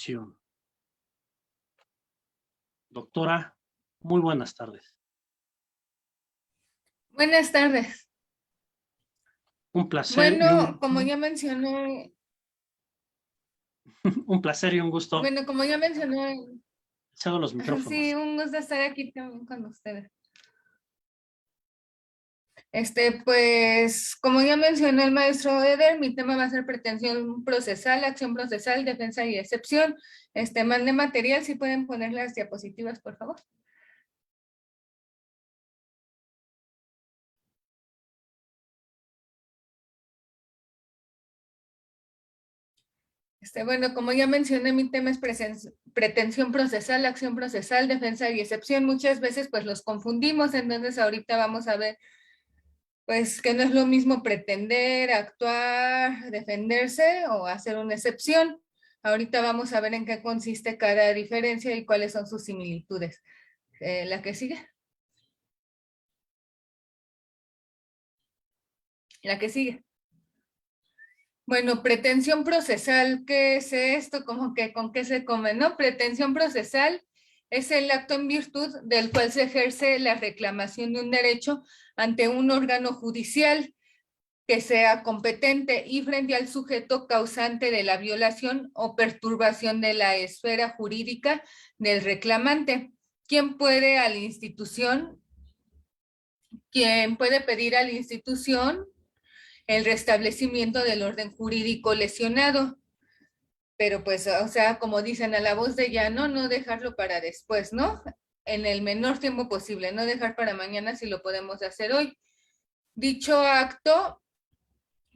sesión. Doctora, muy buenas tardes. Buenas tardes. Un placer. Bueno, como ya mencioné. Un placer y un gusto. Bueno, como ya mencioné. Cedo los micrófonos. Sí, un gusto estar aquí también con ustedes. Pues, como ya mencionó el maestro Eder, mi tema va a ser pretensión procesal, acción procesal, defensa y excepción. Mande material, si pueden poner las diapositivas, por favor. Bueno, como ya mencioné, mi tema es pretensión procesal, acción procesal, defensa y excepción. Muchas veces pues los confundimos, entonces ahorita vamos a ver pues que no es lo mismo pretender, actuar, defenderse o hacer una excepción. Ahorita vamos a ver en qué consiste cada diferencia y cuáles son sus similitudes. ¿La que sigue? La que sigue. Bueno, pretensión procesal, ¿qué es esto? ¿Cómo que con qué se come? ¿No? Pretensión procesal es el acto en virtud del cual se ejerce la reclamación de un derecho ante un órgano judicial que sea competente y frente al sujeto causante de la violación o perturbación de la esfera jurídica del reclamante. ¿Quién puede pedir a la institución el restablecimiento del orden jurídico lesionado? Pero pues, o sea, como dicen a la voz de llano, no dejarlo para después, ¿no? En el menor tiempo posible, no dejar para mañana si lo podemos hacer hoy. Dicho acto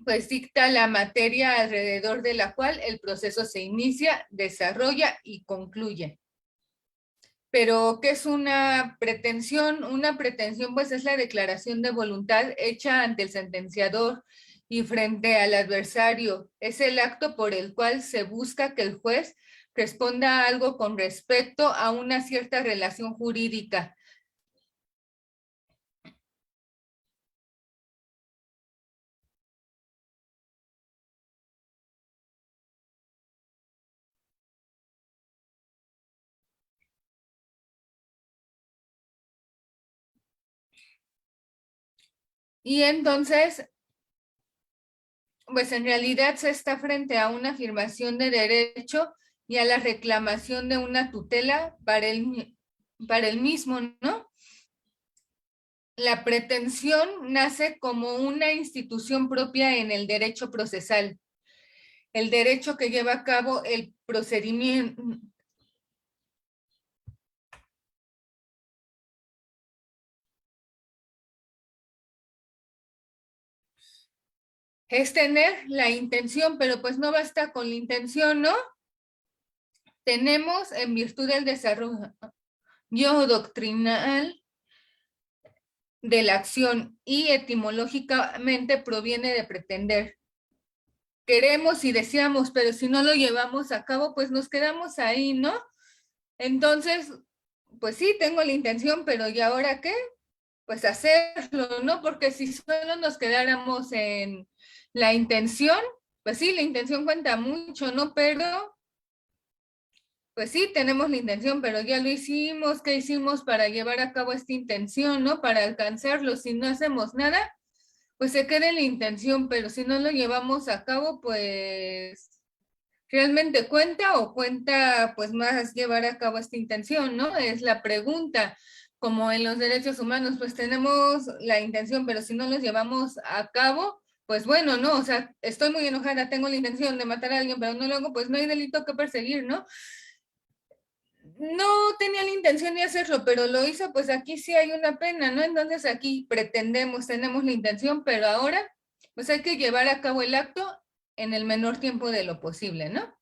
pues dicta la materia alrededor de la cual el proceso se inicia, desarrolla y concluye. Pero, ¿qué es una pretensión? Una pretensión, pues, es la declaración de voluntad hecha ante el sentenciador y frente al adversario. Es el acto por el cual se busca que el juez responda a algo con respecto a una cierta relación jurídica. Y entonces, pues en realidad se está frente a una afirmación de derecho y a la reclamación de una tutela para el mismo, ¿no? La pretensión nace como una institución propia en el derecho procesal, el derecho que lleva a cabo el procedimiento. Es tener la intención, pero pues no basta con la intención, ¿no? Tenemos, en virtud del desarrollo doctrinal de la acción y etimológicamente proviene de pretender. Queremos y deseamos, pero si no lo llevamos a cabo, pues nos quedamos ahí, ¿no? Entonces, pues sí, tengo la intención, pero ¿y ahora qué? Pues hacerlo, ¿no? Porque si solo nos quedáramos en la intención, pues sí, la intención cuenta mucho, ¿no? Pero, pues sí, tenemos la intención, pero ya lo hicimos, ¿qué hicimos para llevar a cabo esta intención, ¿no? Para alcanzarlo, si no hacemos nada, pues se queda en la intención, pero si no lo llevamos a cabo, pues realmente cuenta o cuenta pues más llevar a cabo esta intención, ¿no? Es la pregunta. Como en los derechos humanos, pues tenemos la intención, pero si no los llevamos a cabo, pues bueno, ¿no? O sea, estoy muy enojada, tengo la intención de matar a alguien, pero no lo hago, pues no hay delito que perseguir, ¿no? No tenía la intención de hacerlo, pero lo hizo, pues aquí sí hay una pena, ¿no? Entonces aquí tenemos la intención, pero ahora pues hay que llevar a cabo el acto en el menor tiempo de lo posible, ¿no?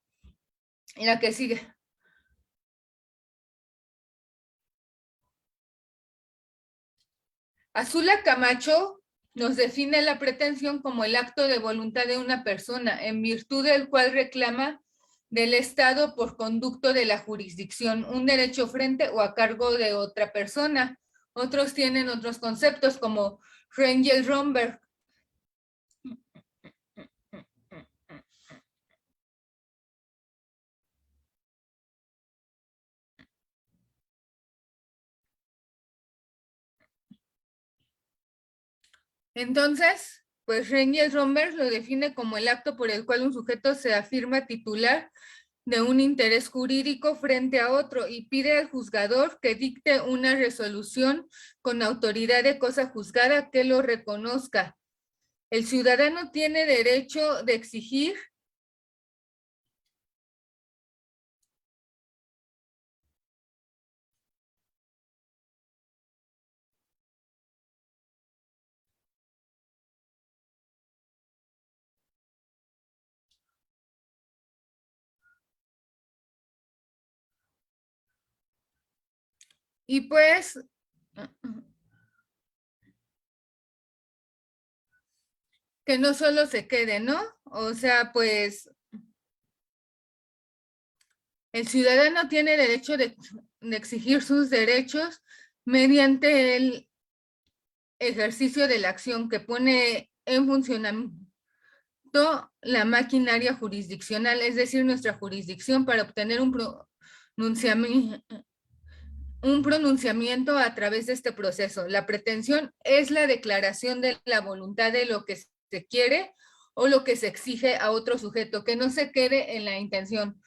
La que sigue. Azula Camacho nos define la pretensión como el acto de voluntad de una persona, en virtud del cual reclama del Estado por conducto de la jurisdicción un derecho frente o a cargo de otra persona. Otros tienen otros conceptos como Rangel Romberg. Entonces, pues Rengel Romberg lo define como el acto por el cual un sujeto se afirma titular de un interés jurídico frente a otro y pide al juzgador que dicte una resolución con autoridad de cosa juzgada que lo reconozca. El ciudadano tiene derecho de exigir y pues que no solo se quede, ¿no? O sea, pues el ciudadano tiene derecho de exigir sus derechos mediante el ejercicio de la acción que pone en funcionamiento la maquinaria jurisdiccional, es decir, nuestra jurisdicción, para obtener un pronunciamiento a través de este proceso. La pretensión es la declaración de la voluntad de lo que se quiere o lo que se exige a otro sujeto, que no se quede en la intención.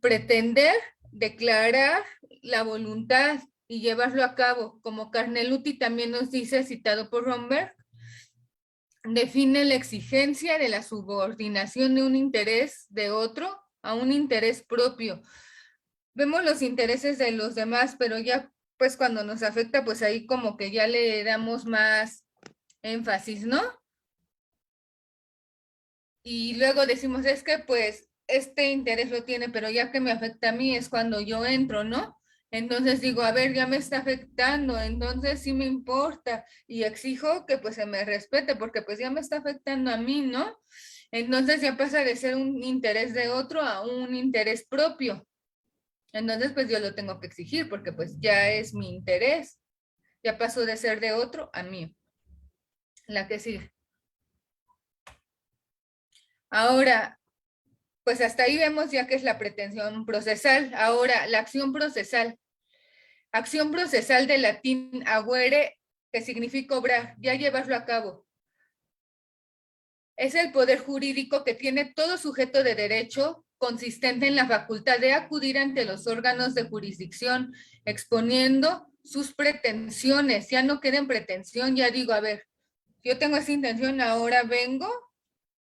Pretender, declarar la voluntad y llevarlo a cabo, como Carneluti también nos dice, citado por Romberg, define la exigencia de la subordinación de un interés de otro a un interés propio. Vemos los intereses de los demás, pero ya pues cuando nos afecta, pues ahí como que ya le damos más énfasis, ¿no? Y luego decimos, es que pues este interés lo tiene, pero ya que me afecta a mí es cuando yo entro, ¿no? Entonces digo, a ver, ya me está afectando, entonces sí me importa y exijo que pues se me respete porque pues ya me está afectando a mí, ¿no? Entonces ya pasa de ser un interés de otro a un interés propio. Entonces pues yo lo tengo que exigir porque pues ya es mi interés, ya pasó de ser de otro a mí. La que sigue. Ahora, pues hasta ahí vemos ya que es la pretensión procesal. Ahora, la acción procesal. Acción procesal del latín aguere, que significa obrar, ya llevarlo a cabo. Es el poder jurídico que tiene todo sujeto de derecho consistente en la facultad de acudir ante los órganos de jurisdicción, exponiendo sus pretensiones. Ya no queda en pretensión, ya digo, a ver, yo tengo esa intención, ahora vengo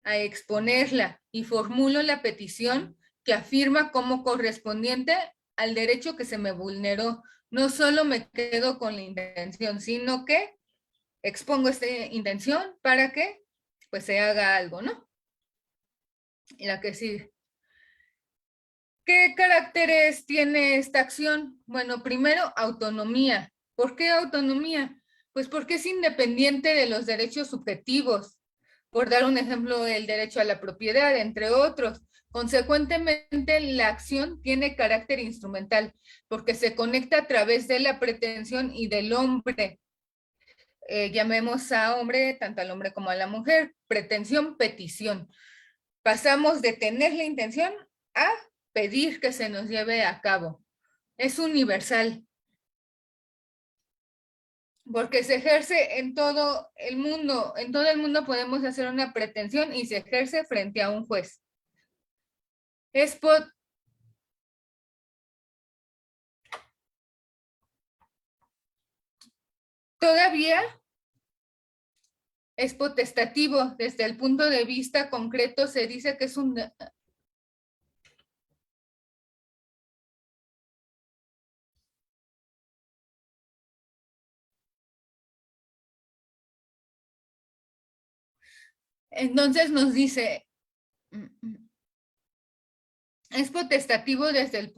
a exponerla y formulo la petición que afirma como correspondiente al derecho que se me vulneró. No solo me quedo con la intención, sino que expongo esta intención para que pues se haga algo, ¿no? Y la que sigue. ¿Qué caracteres tiene esta acción? Bueno, primero, autonomía. ¿Por qué autonomía? Pues porque es independiente de los derechos subjetivos. Por dar un ejemplo, el derecho a la propiedad, entre otros. Consecuentemente, la acción tiene carácter instrumental porque se conecta a través de la pretensión y del hombre. Llamemos a hombre, tanto al hombre como a la mujer. Pretensión, petición. Pasamos de tener la intención a pedir que se nos lleve a cabo. Es universal, porque se ejerce en todo el mundo. En todo el mundo podemos hacer una pretensión y se ejerce frente a un juez. Es todavía es potestativo. Desde el punto de vista concreto se dice que es un... Entonces nos dice, es potestativo desde el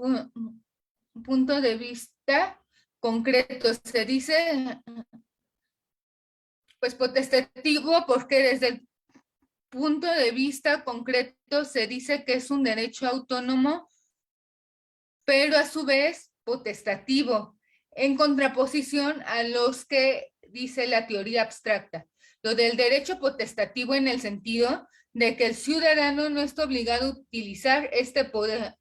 punto de vista concreto. Se dice, pues potestativo porque desde el punto de vista concreto se dice que es un derecho autónomo, pero a su vez potestativo, en contraposición a los que dice la teoría abstracta. Lo del derecho potestativo en el sentido de que el ciudadano no está obligado a utilizar este poder,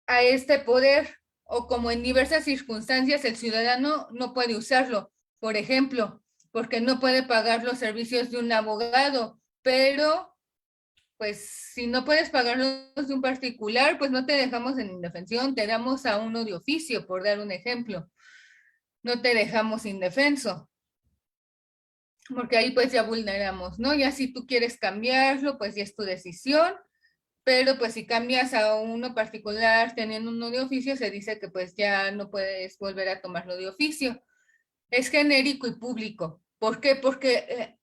a este poder, o como en diversas circunstancias el ciudadano no puede usarlo. Por ejemplo, porque no puede pagar los servicios de un abogado, pero pues si no puedes pagarlos de un particular, pues no te dejamos en indefensión, te damos a uno de oficio, por dar un ejemplo. No te dejamos indefenso, porque ahí pues ya vulneramos, ¿no? Ya si tú quieres cambiarlo, pues ya es tu decisión, pero pues si cambias a uno particular teniendo uno de oficio, se dice que pues ya no puedes volver a tomarlo de oficio. Es genérico y público. ¿Por qué? Porque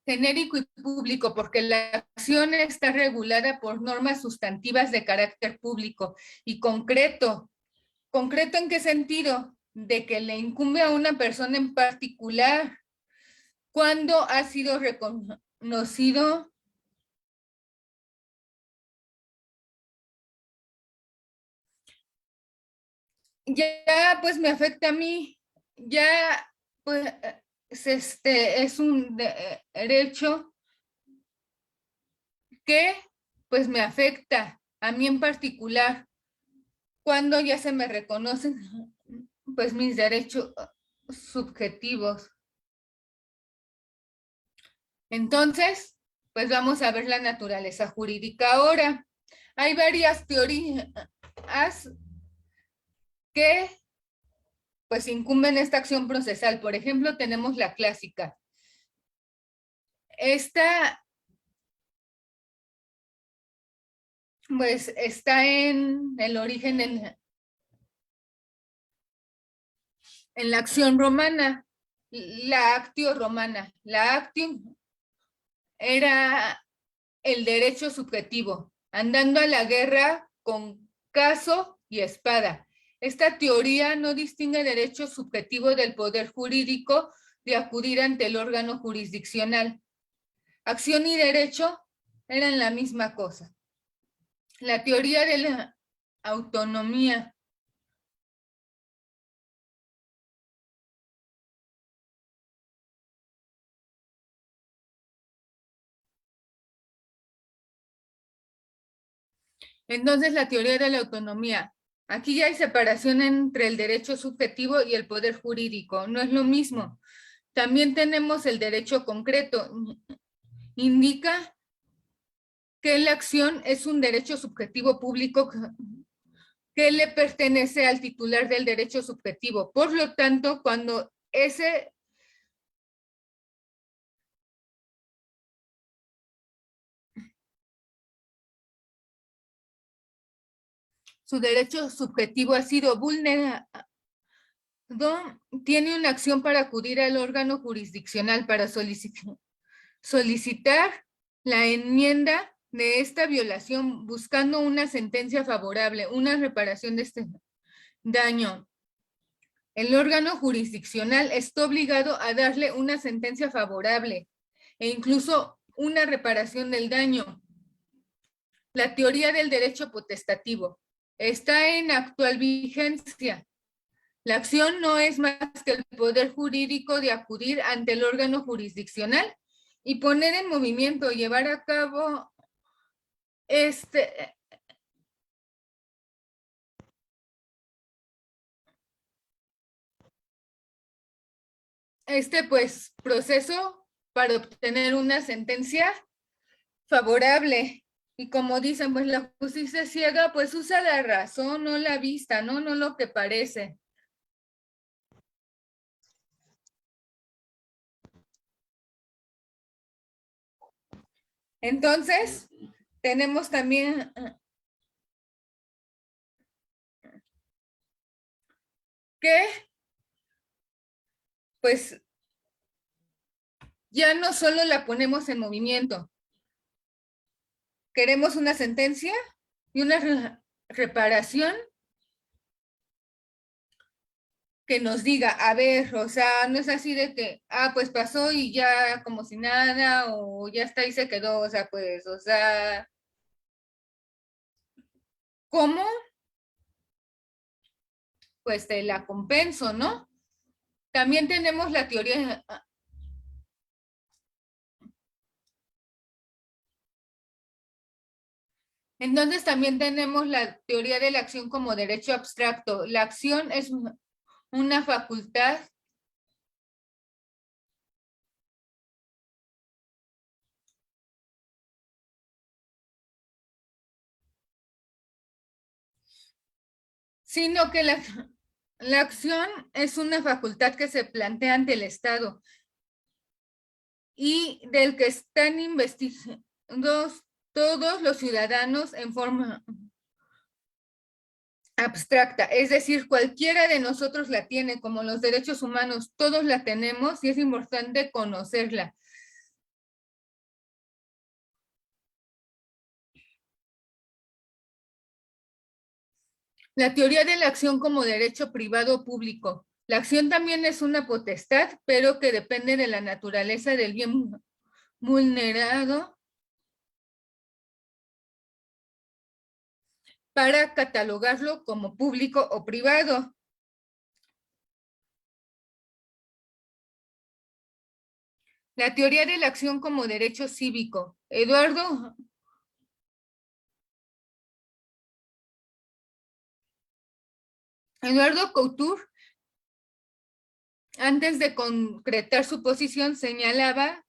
genérico y público, porque la acción está regulada por normas sustantivas de carácter público y concreto. ¿Concreto en qué sentido? De que le incumbe a una persona en particular cuando ha sido reconocido ya pues me afecta a mí, ya pues es un derecho que pues me afecta a mí en particular cuando ya se me reconocen pues mis derechos subjetivos. Entonces, pues vamos a ver la naturaleza jurídica ahora. Hay varias teorías que pues incumben esta acción procesal. Por ejemplo, tenemos la clásica. Esta pues está en el origen en la acción romana, la actio romana. La actio era el derecho subjetivo, andando a la guerra con caso y espada. Esta teoría no distingue derecho subjetivo del poder jurídico de acudir ante el órgano jurisdiccional. Acción y derecho eran la misma cosa. La teoría de la autonomía. Entonces, la teoría de la autonomía. Aquí ya hay separación entre el derecho subjetivo y el poder jurídico. No es lo mismo. También tenemos el derecho concreto. Indica que la acción es un derecho subjetivo público que le pertenece al titular del derecho subjetivo. Por lo tanto, cuando su derecho subjetivo ha sido vulnerado, tiene una acción para acudir al órgano jurisdiccional para solicitar la enmienda de esta violación buscando una sentencia favorable, una reparación de este daño. El órgano jurisdiccional está obligado a darle una sentencia favorable e incluso una reparación del daño. La teoría del derecho potestativo está en actual vigencia. La acción no es más que el poder jurídico de acudir ante el órgano jurisdiccional y poner en movimiento, llevar a cabo este pues proceso para obtener una sentencia favorable. Y como dicen, pues la justicia ciega, pues usa la razón, no la vista, ¿no? No lo que parece. Entonces, tenemos también que, pues, ya no solo la ponemos en movimiento, queremos una sentencia y una reparación que nos diga, a ver, o sea, no es así de que, pues pasó y ya como si nada, o ya está y se quedó, o sea, pues, o sea, ¿cómo? Pues te la compenso, ¿no? También tenemos la teoría Entonces también tenemos la teoría de la acción como derecho abstracto. La acción es una facultad sino que la acción es una facultad que se plantea ante el Estado y del que están investigados todos los ciudadanos en forma abstracta, es decir, cualquiera de nosotros la tiene, como los derechos humanos, todos la tenemos y es importante conocerla. La teoría de la acción como derecho privado o público. La acción también es una potestad, pero que depende de la naturaleza del bien vulnerado para catalogarlo como público o privado. La teoría de la acción como derecho cívico. Eduardo Couture, antes de concretar su posición, señalaba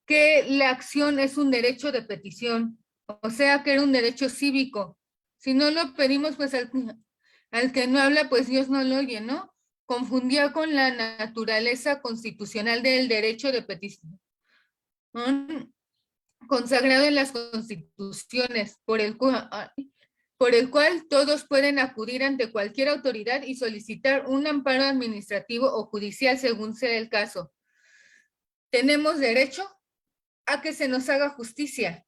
que la acción es un derecho de petición, o sea, que era un derecho cívico. Si no lo pedimos, pues al que no habla, pues Dios no lo oye, ¿no? Confundía con la naturaleza constitucional del derecho de petición, consagrado en las constituciones, por el cual todos pueden acudir ante cualquier autoridad y solicitar un amparo administrativo o judicial según sea el caso. Tenemos derecho a que se nos haga justicia.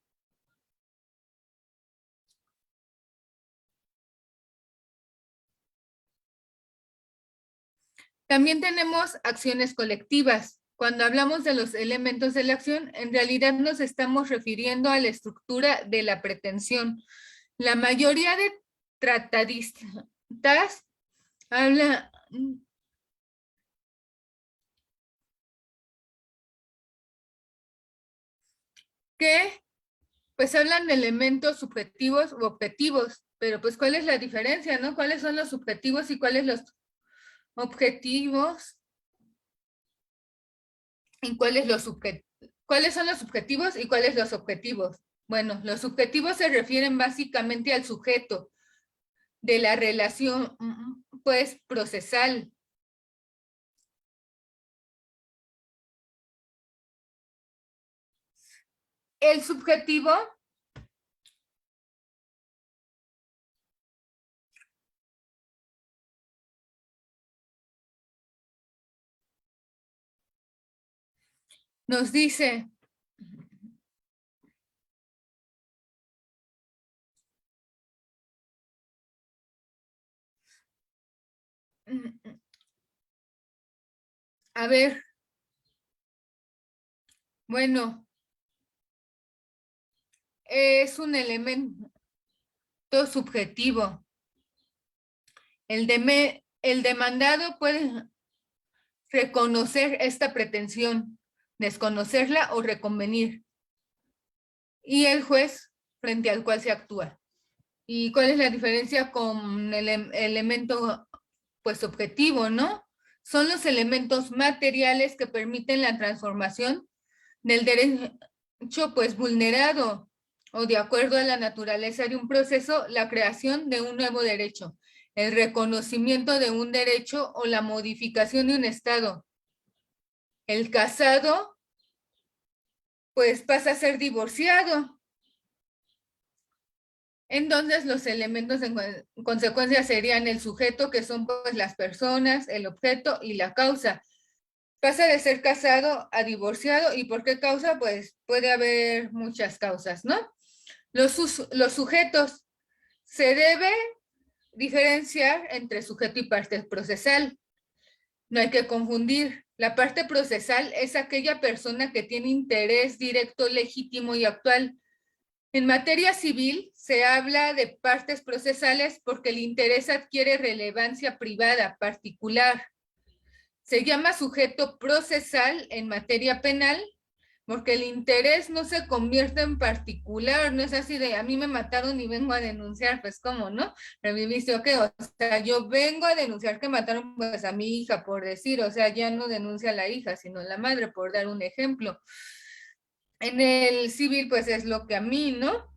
También tenemos acciones colectivas. Cuando hablamos de los elementos de la acción, en realidad nos estamos refiriendo a la estructura de la pretensión. La mayoría de tratadistas habla que pues hablan de elementos subjetivos u objetivos, pero pues ¿cuál es la diferencia, no? ¿Cuáles son los subjetivos y cuáles los objetivos? ¿Y cuáles los cuáles son los subjetivos y cuáles los objetivos? Bueno, los subjetivos se refieren básicamente al sujeto de la relación, pues, procesal. El subjetivo nos dice a ver, bueno, es un elemento subjetivo. El demandado puede reconocer esta pretensión, desconocerla o reconvenir. Y el juez frente al cual se actúa. ¿Y cuál es la diferencia con el elemento pues objetivo, no? Son los elementos materiales que permiten la transformación del derecho pues vulnerado o de acuerdo a la naturaleza de un proceso, la creación de un nuevo derecho, el reconocimiento de un derecho o la modificación de un estado. El casado pues pasa a ser divorciado. Entonces, los elementos en consecuencia serían el sujeto, que son pues las personas, el objeto y la causa. Pasa de ser casado a divorciado. ¿Y por qué causa? Pues puede haber muchas causas, ¿no? Los sujetos. Se debe diferenciar entre sujeto y parte procesal. No hay que confundir. La parte procesal es aquella persona que tiene interés directo, legítimo y actual. En materia civil se habla de partes procesales porque el interés adquiere relevancia privada, particular. Se llama sujeto procesal en materia penal porque el interés no se convierte en particular, no es así de a mí me mataron y vengo a denunciar, pues cómo, ¿no? Reviviste, ok, o sea, yo vengo a denunciar que mataron pues a mi hija, por decir, o sea, ya no denuncia a la hija, sino la madre, por dar un ejemplo. En el civil, pues es lo que a mí, ¿no?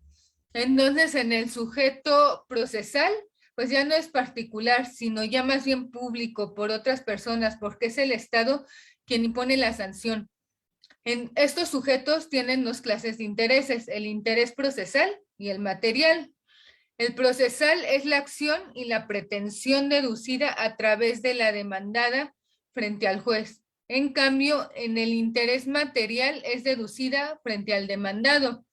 Entonces, en el sujeto procesal, pues ya no es particular, sino ya más bien público por otras personas, porque es el Estado quien impone la sanción. En estos sujetos tienen dos clases de intereses, el interés procesal y el material. El procesal es la acción y la pretensión deducida a través de la demandada frente al juez. En cambio, en el interés material es deducida frente al demandado.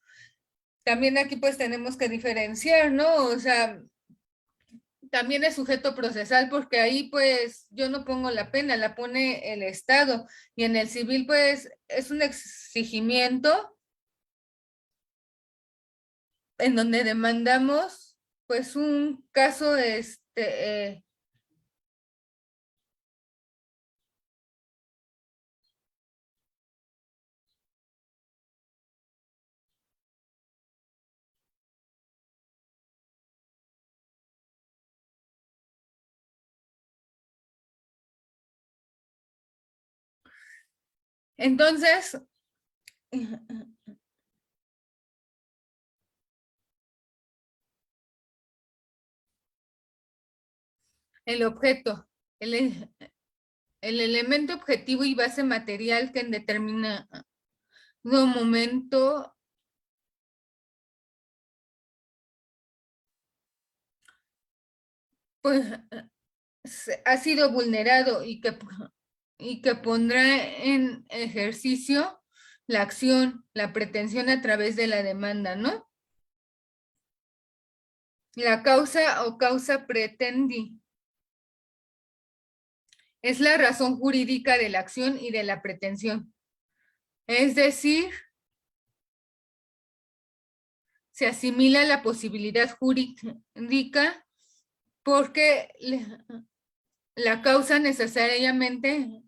También aquí pues tenemos que diferenciar, ¿no? O sea, también es sujeto procesal porque ahí pues yo no pongo la pena, la pone el Estado. Y en el civil pues es un exigimiento en donde demandamos pues un caso entonces el objeto, el, el elemento objetivo y base material que en determinado momento pues ha sido vulnerado y que pondrá en ejercicio la acción, la pretensión a través de la demanda, ¿no? La causa o causa pretendi es la razón jurídica de la acción y de la pretensión. Es decir, se asimila la posibilidad jurídica porque la causa necesariamente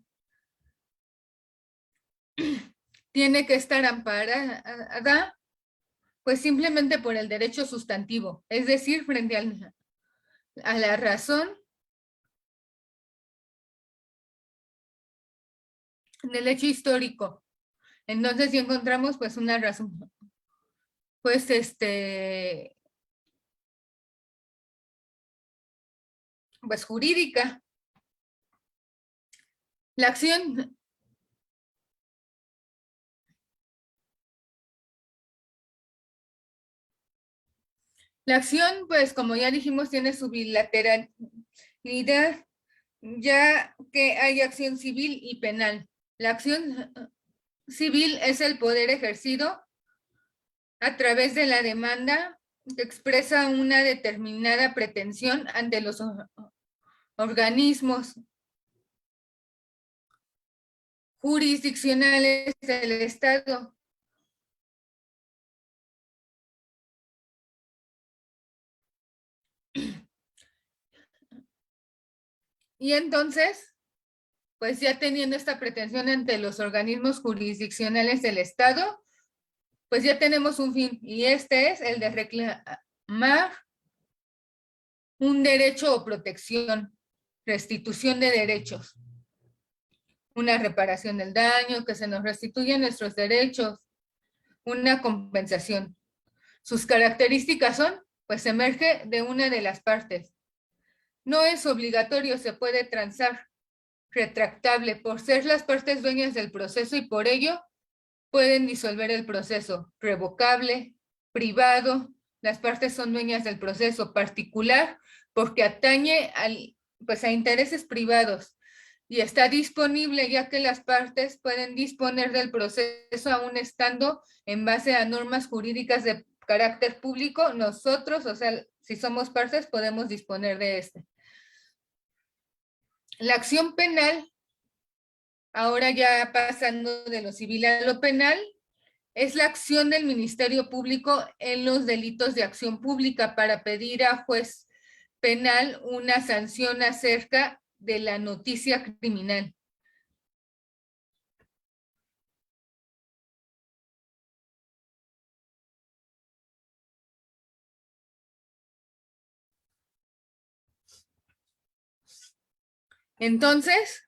tiene que estar amparada, pues simplemente por el derecho sustantivo, es decir, frente a la razón del hecho histórico. Entonces, si encontramos pues una razón, pues pues jurídica. La acción, la acción, pues como ya dijimos, tiene su bilateralidad, ya que hay acción civil y penal. La acción civil es el poder ejercido a través de la demanda que expresa una determinada pretensión ante los organismos jurisdiccionales del Estado. Y entonces, pues ya teniendo esta pretensión ante los organismos jurisdiccionales del Estado, pues ya tenemos un fin, y este es el de reclamar un derecho o protección, restitución de derechos, una reparación del daño, que se nos restituyan nuestros derechos, una compensación. Sus características son, pues emerge de una de las partes. No es obligatorio, se puede transar, retractable, por ser las partes dueñas del proceso y por ello pueden disolver el proceso. Revocable, privado, las partes son dueñas del proceso. Particular, porque atañe pues a intereses privados y está disponible ya que las partes pueden disponer del proceso aún estando en base a normas jurídicas de carácter público. Nosotros, o sea, si somos partes, podemos disponer de este. La acción penal, ahora ya pasando de lo civil a lo penal, es la acción del Ministerio Público en los delitos de acción pública para pedir a juez penal una sanción acerca de la noticia criminal. Entonces,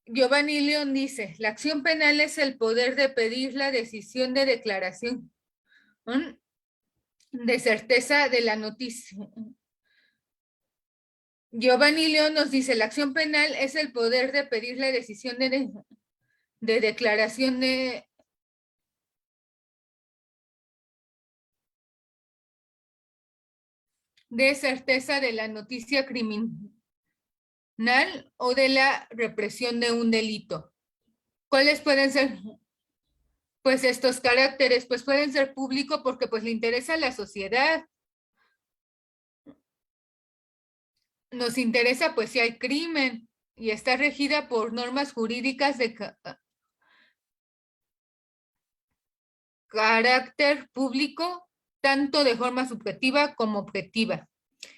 Giovanni León dice, la acción penal es el poder de pedir la decisión de declaración de certeza de la noticia. Giovanni León nos dice, la acción penal es el poder de pedir la decisión de declaración de certeza de la noticia criminal o de la represión de un delito. ¿Cuáles pueden ser? Pues estos caracteres, pues pueden ser público porque pues le interesa a la sociedad. Nos interesa pues si hay crimen y está regida por normas jurídicas de carácter público, tanto de forma subjetiva como objetiva.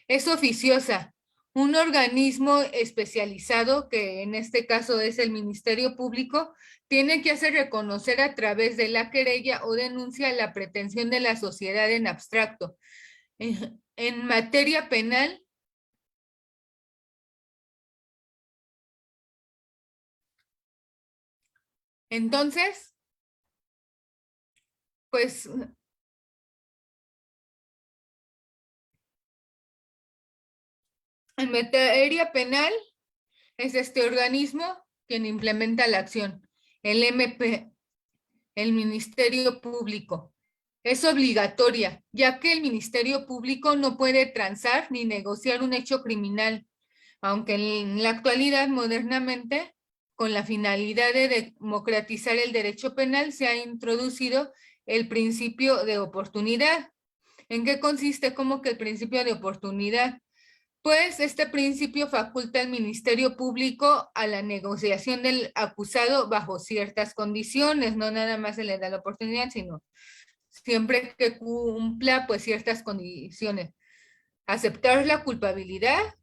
Es oficiosa, un organismo especializado, que en este caso es el Ministerio Público, tiene que hacer reconocer a través de la querella o denuncia la pretensión de la sociedad en abstracto. En materia penal, entonces, pues en materia penal es este organismo quien implementa la acción, el MP, el Ministerio Público. Es obligatoria, ya que el Ministerio Público no puede transar ni negociar un hecho criminal, aunque en la actualidad, modernamente, con la finalidad de democratizar el derecho penal, se ha introducido el principio de oportunidad. ¿En qué consiste? ¿Cómo que el principio de oportunidad? Pues este principio faculta al Ministerio Público a la negociación del acusado bajo ciertas condiciones, no nada más se le da la oportunidad, sino siempre que cumpla pues ciertas condiciones. Aceptar la culpabilidad,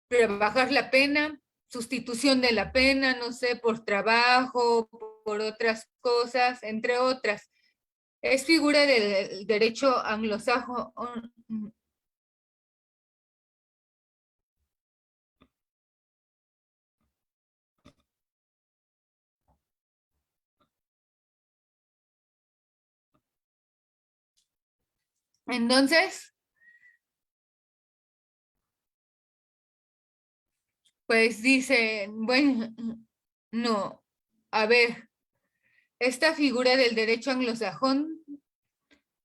rebajar la pena, sustitución de la pena, no sé, por trabajo, por otras cosas, entre otras. Es figura del derecho anglosajón. Entonces, pues dice, bueno, no, a ver, esta figura del derecho anglosajón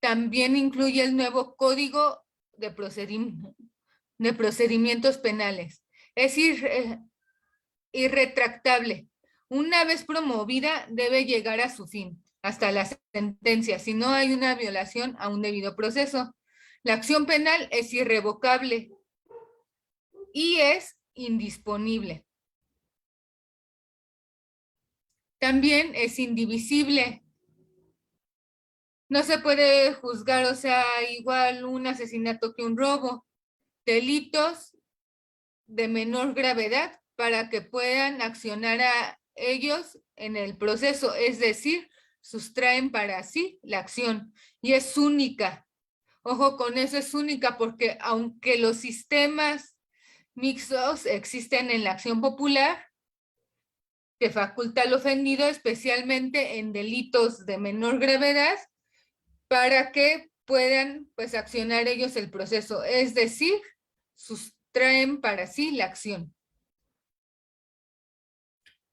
también incluye el nuevo Código de Procedimientos Penales. Es irretractable. Una vez promovida, debe llegar a su fin, hasta la sentencia, si no hay una violación a un debido proceso. La acción penal es irrevocable y es indisponible. También es indivisible. No se puede juzgar, o sea, igual un asesinato que un robo. Delitos de menor gravedad para que puedan accionar a ellos en el proceso, es decir, sustraen para sí la acción y es única. Ojo con eso, es única porque aunque los sistemas mixtos existen en la acción popular, que faculta al ofendido, especialmente en delitos de menor gravedad, para que puedan pues accionar ellos el proceso, es decir, sustraen para sí la acción.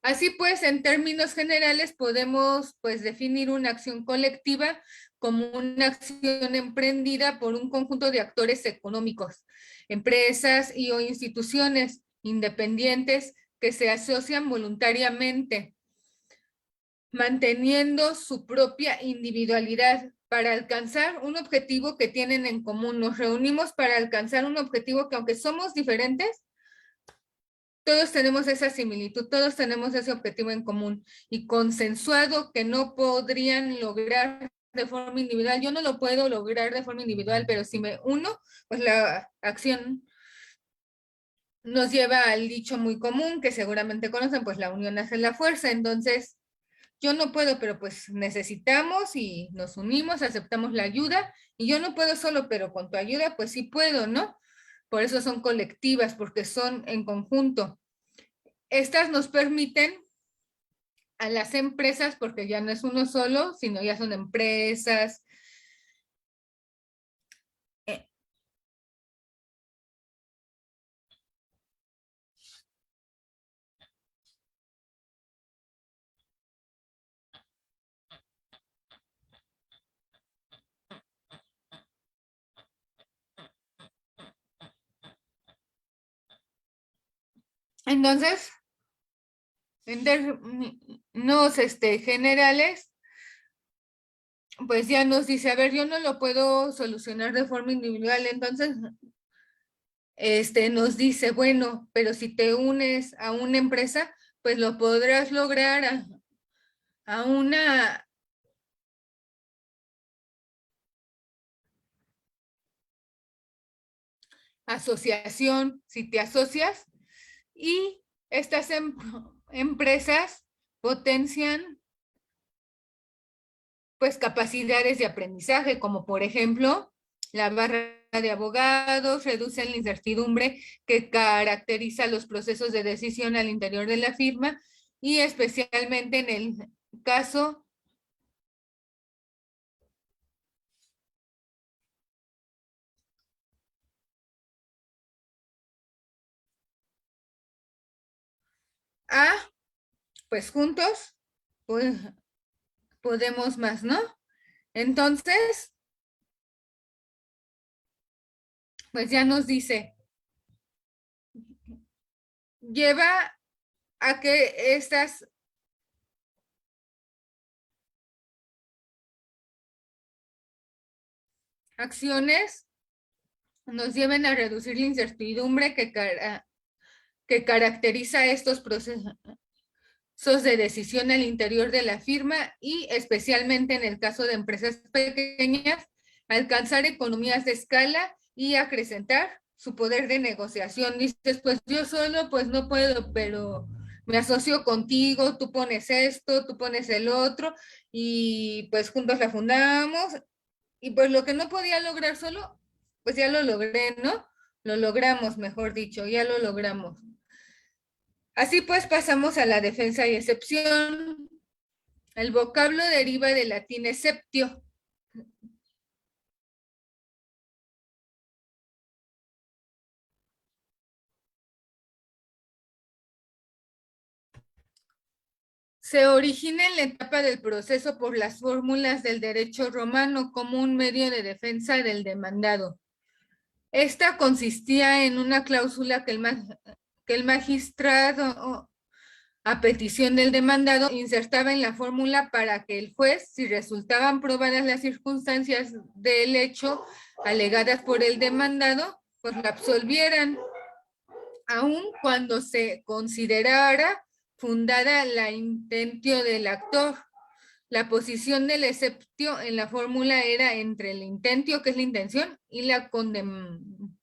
Así pues, en términos generales, podemos pues definir una acción colectiva como una acción emprendida por un conjunto de actores económicos, empresas y o instituciones independientes que se asocian voluntariamente, manteniendo su propia individualidad para alcanzar un objetivo que tienen en común. Nos reunimos para alcanzar un objetivo que, aunque somos diferentes, todos tenemos esa similitud, todos tenemos ese objetivo en común y consensuado que no podrían lograr de forma individual. Yo no lo puedo lograr de forma individual, pero si me uno, pues la acción nos lleva al dicho muy común que seguramente conocen, pues la unión hace la fuerza. Entonces, yo no puedo, pero pues necesitamos y nos unimos, aceptamos la ayuda, y yo no puedo solo, pero con tu ayuda, pues sí puedo, ¿no? Por eso son colectivas, porque son en conjunto. Estas nos permiten a las empresas, porque ya no es uno solo, sino ya son empresas. eh, Entonces, en términos generales, pues ya nos dice, a ver, yo no lo puedo solucionar de forma individual, entonces nos dice, bueno, pero si te unes a una empresa, pues lo podrás lograr a una asociación, si te asocias, y estas empresas potencian pues capacidades de aprendizaje, como por ejemplo la barra de abogados, reducen la incertidumbre que caracteriza los procesos de decisión al interior de la firma, y especialmente en el caso A, pues juntos pues, podemos más, ¿no? Entonces, pues ya nos dice, lleva a que estas acciones nos lleven a reducir la incertidumbre que caracteriza estos procesos de decisión al interior de la firma, y especialmente en el caso de empresas pequeñas, alcanzar economías de escala y acrecentar su poder de negociación. Dices, pues yo solo pues no puedo, pero me asocio contigo, tú pones esto, tú pones el otro, y pues juntos la fundamos, y pues lo que no podía lograr solo, pues ya lo logré, ¿no? Lo logramos, mejor dicho, ya lo logramos. Así pues, pasamos a la defensa y excepción. El vocablo deriva del latín exceptio. Se origina en la etapa del proceso por las fórmulas del derecho romano como un medio de defensa del demandado. Esta consistía en una cláusula que el magistrado, a petición del demandado, insertaba en la fórmula para que el juez, si resultaban probadas las circunstancias del hecho alegadas por el demandado, pues la absolvieran, aun cuando se considerara fundada la intentio del actor. La posición del exceptio en la fórmula era entre el intentio, que es la intención, y la condenación.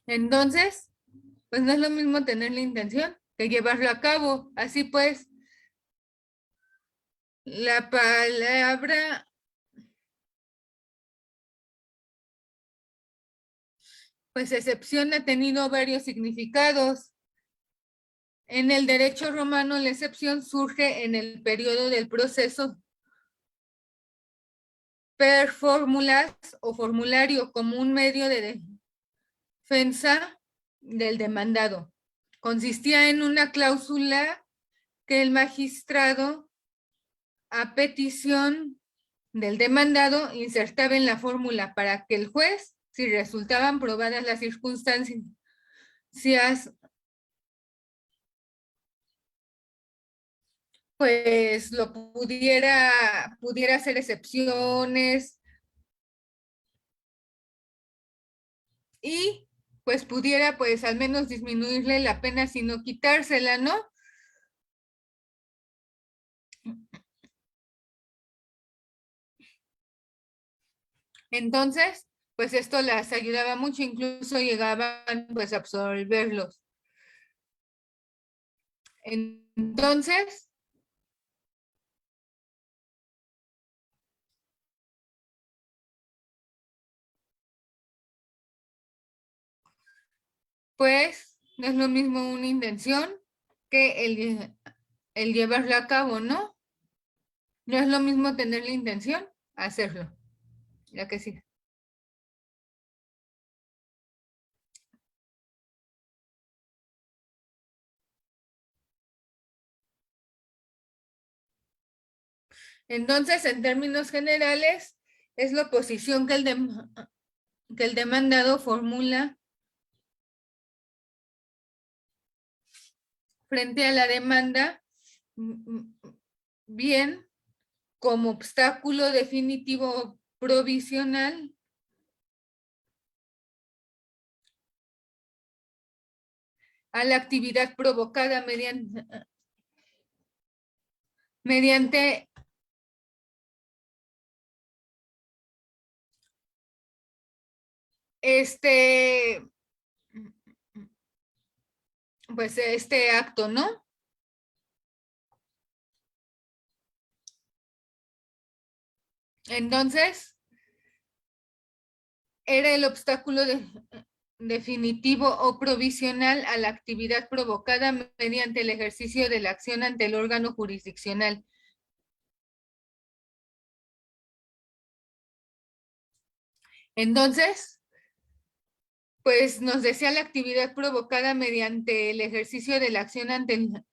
Entonces, pues no es lo mismo tener la intención que llevarlo a cabo. Así pues, la palabra pues excepción ha tenido varios significados. En el derecho romano, la excepción surge en el periodo del proceso per fórmulas o formulario como un medio de defensa del demandado. Consistía en una cláusula que el magistrado, a petición del demandado, insertaba en la fórmula para que el juez, si resultaban probadas las circunstancias, pues lo pudiera hacer excepciones, y pues pudiera pues al menos disminuirle la pena, sino quitársela, ¿no? Entonces, pues esto las ayudaba mucho, incluso llegaban pues a absolverlos. Entonces, pues no es lo mismo una intención que el llevarlo a cabo, ¿no? No es lo mismo tener la intención, hacerlo. Ya que sí. Entonces, en términos generales, es la oposición que el demandado formula frente a la demanda, bien como obstáculo definitivo o provisional a la actividad provocada mediante este, pues este acto, ¿no? Entonces, era el obstáculo definitivo o provisional a la actividad provocada mediante el ejercicio de la acción ante el órgano jurisdiccional. Entonces, pues nos decía la actividad provocada mediante el ejercicio de la acción ante el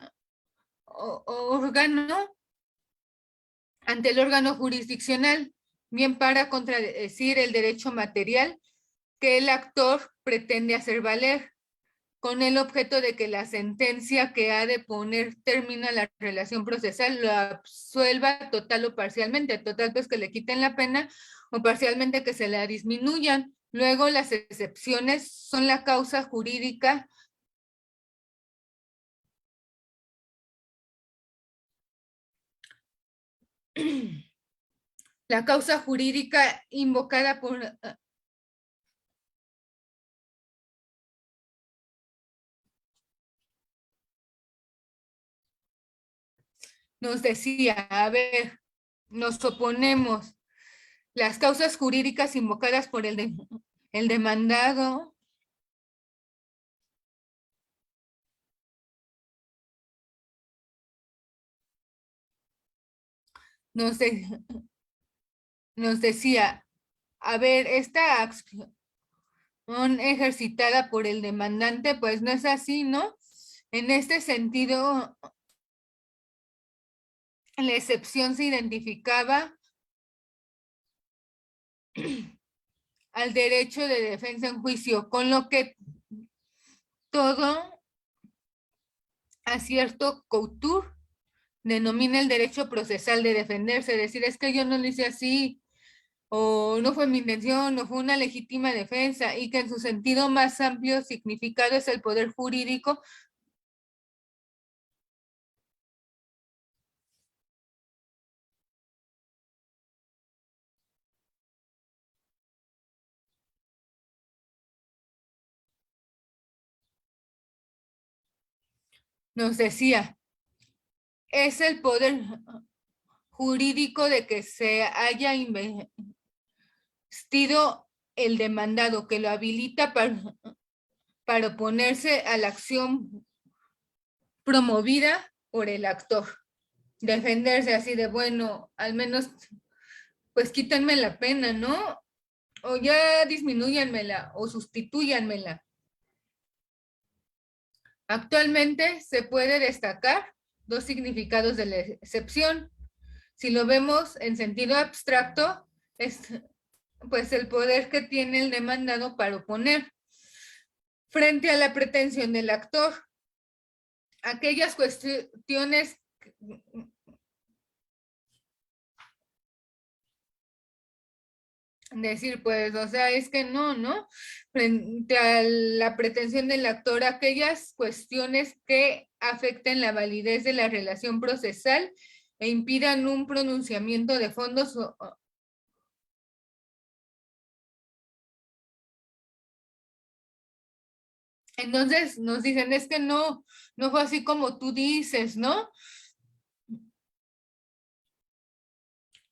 órgano jurisdiccional, bien para contradecir el derecho material que el actor pretende hacer valer, con el objeto de que la sentencia que ha de poner término a la relación procesal lo absuelva total o parcialmente, total pues que le quiten la pena o parcialmente que se la disminuyan. Luego las excepciones son la causa jurídica invocada por nos decía, a ver, nos oponemos. Las causas jurídicas invocadas por el demandado nos, de, nos decía, a ver, esta acción ejercitada por el demandante, pues no es así, ¿no? En este sentido, la excepción se identificaba al derecho de defensa en juicio, con lo que todo acierto couture denomina el derecho procesal de defenderse, decir, es que yo no lo hice así, o no fue mi intención, o fue una legítima defensa, y que en su sentido más amplio significado es el poder jurídico nos decía, es el poder jurídico de que se haya investido el demandado, que lo habilita para oponerse a la acción promovida por el actor. Defenderse así de, bueno, al menos pues quítenme la pena, ¿no? O ya disminúyanmela o sustitúyanmela. Actualmente se puede destacar dos significados de la excepción. Si lo vemos en sentido abstracto, es pues el poder que tiene el demandado para oponer frente a la pretensión del actor. Aquellas cuestiones decir, pues, o sea, es que no, frente a la pretensión del actor, aquellas cuestiones que afecten la validez de la relación procesal e impidan un pronunciamiento de fondos Entonces nos dicen, es que no fue así como tú dices, ¿no?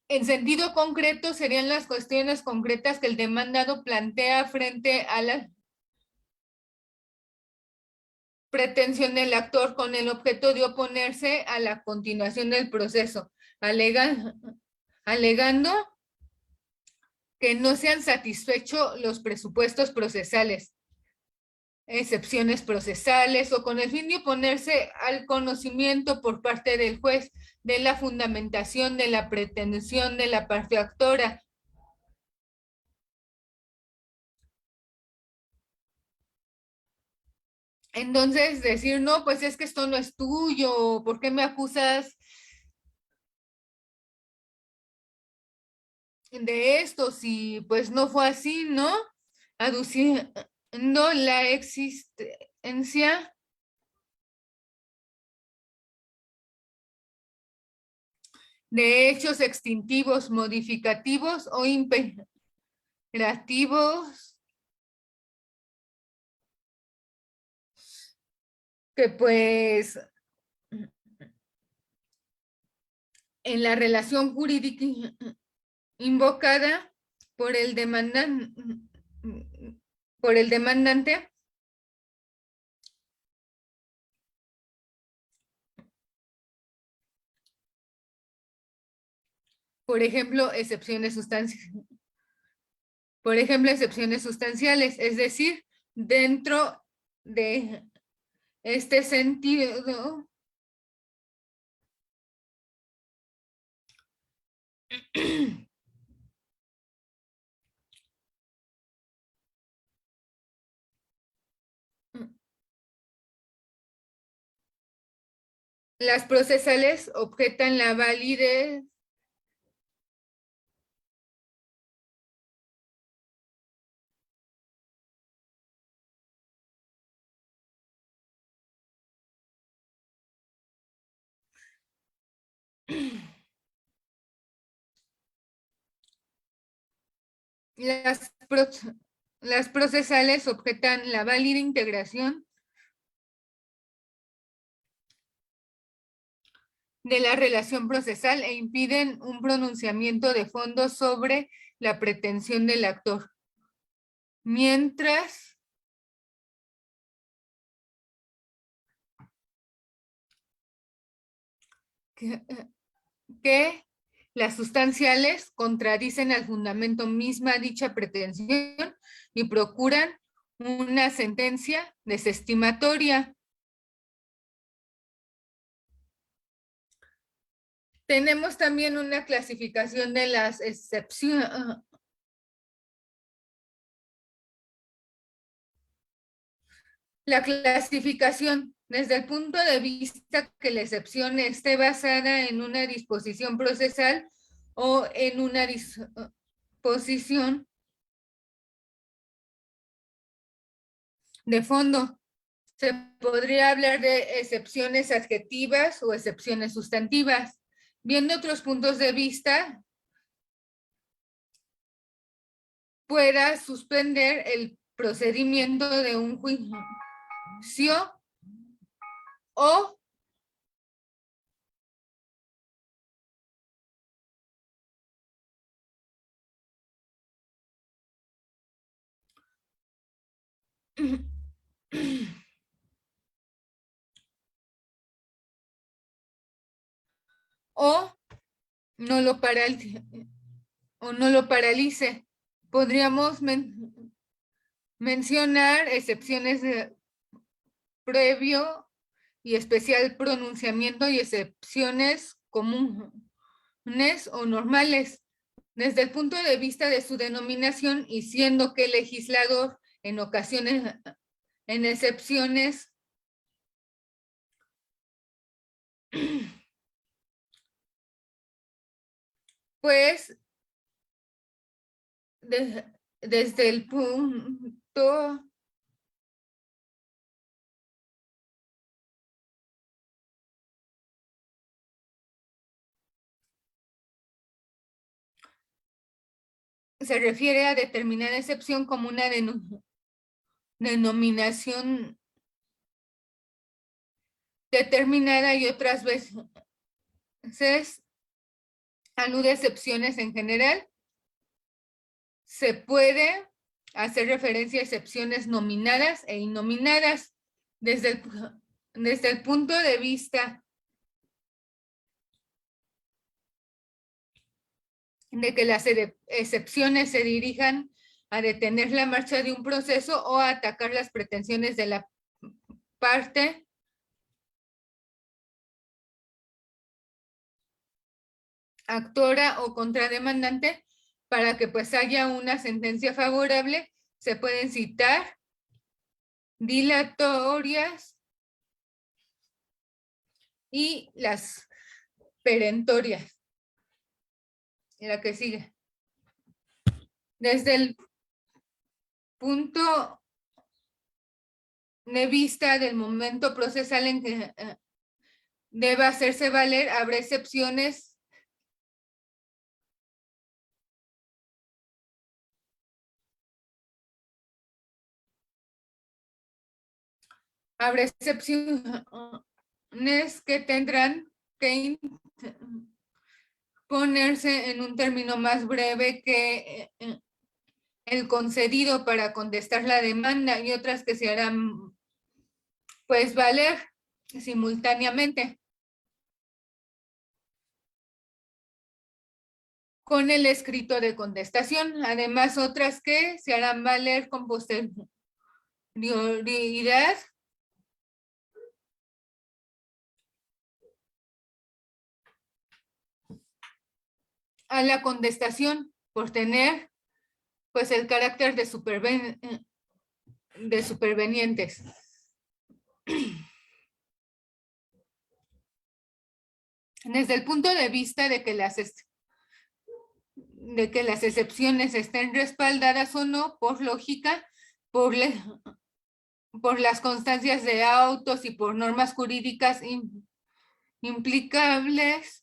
En sentido concreto serían las cuestiones concretas que el demandado plantea frente a la pretensión del actor con el objeto de oponerse a la continuación del proceso, alegando que no se han satisfecho los presupuestos procesales, excepciones procesales o con el fin de oponerse al conocimiento por parte del juez de la fundamentación de la pretensión de la parte actora. Entonces decir, no, pues es que esto no es tuyo, ¿por qué me acusas de esto si pues no fue así, ¿no? Aduciendo la existencia de hechos extintivos, modificativos o imperativos que pues en la relación jurídica invocada por el demandante, por ejemplo, excepciones sustanciales, es decir, dentro de este sentido, las procesales objetan la validez las, las procesales objetan la válida integración de la relación procesal e impiden un pronunciamiento de fondo sobre la pretensión del actor. Mientras que las sustanciales contradicen al fundamento misma dicha pretensión y procuran una sentencia desestimatoria. Tenemos también una clasificación de las excepciones. La clasificación, desde el punto de vista que la excepción esté basada en una disposición procesal o en una disposición de fondo. Se podría hablar de excepciones adjetivas o excepciones sustantivas. Viendo otros puntos de vista, pueda suspender el procedimiento de un juicio o o no lo paralice. O no lo paralice. Podríamos mencionar excepciones de previo y especial pronunciamiento y excepciones comunes o normales desde el punto de vista de su denominación y siendo que el legislador en ocasiones, en excepciones, pues desde el punto se refiere a determinar excepción como una denominación determinada y otras veces alude a excepciones en general. Se puede hacer referencia a excepciones nominadas e innominadas desde el punto de vista de que las excepciones se dirijan a detener la marcha de un proceso o a atacar las pretensiones de la parte actora o contrademandante para que pues haya una sentencia favorable. Se pueden citar dilatorias y las perentorias. La que sigue. Desde el punto de vista del momento procesal en que deba hacerse valer, habrá excepciones que tendrán que ponerse en un término más breve que el concedido para contestar la demanda y otras que se harán pues valer simultáneamente con el escrito de contestación. Además, otras que se harán valer con posterioridad a la contestación por tener pues el carácter de supervenientes. Desde el punto de vista de que las excepciones estén respaldadas o no por lógica, por las constancias de autos y por normas jurídicas implicables,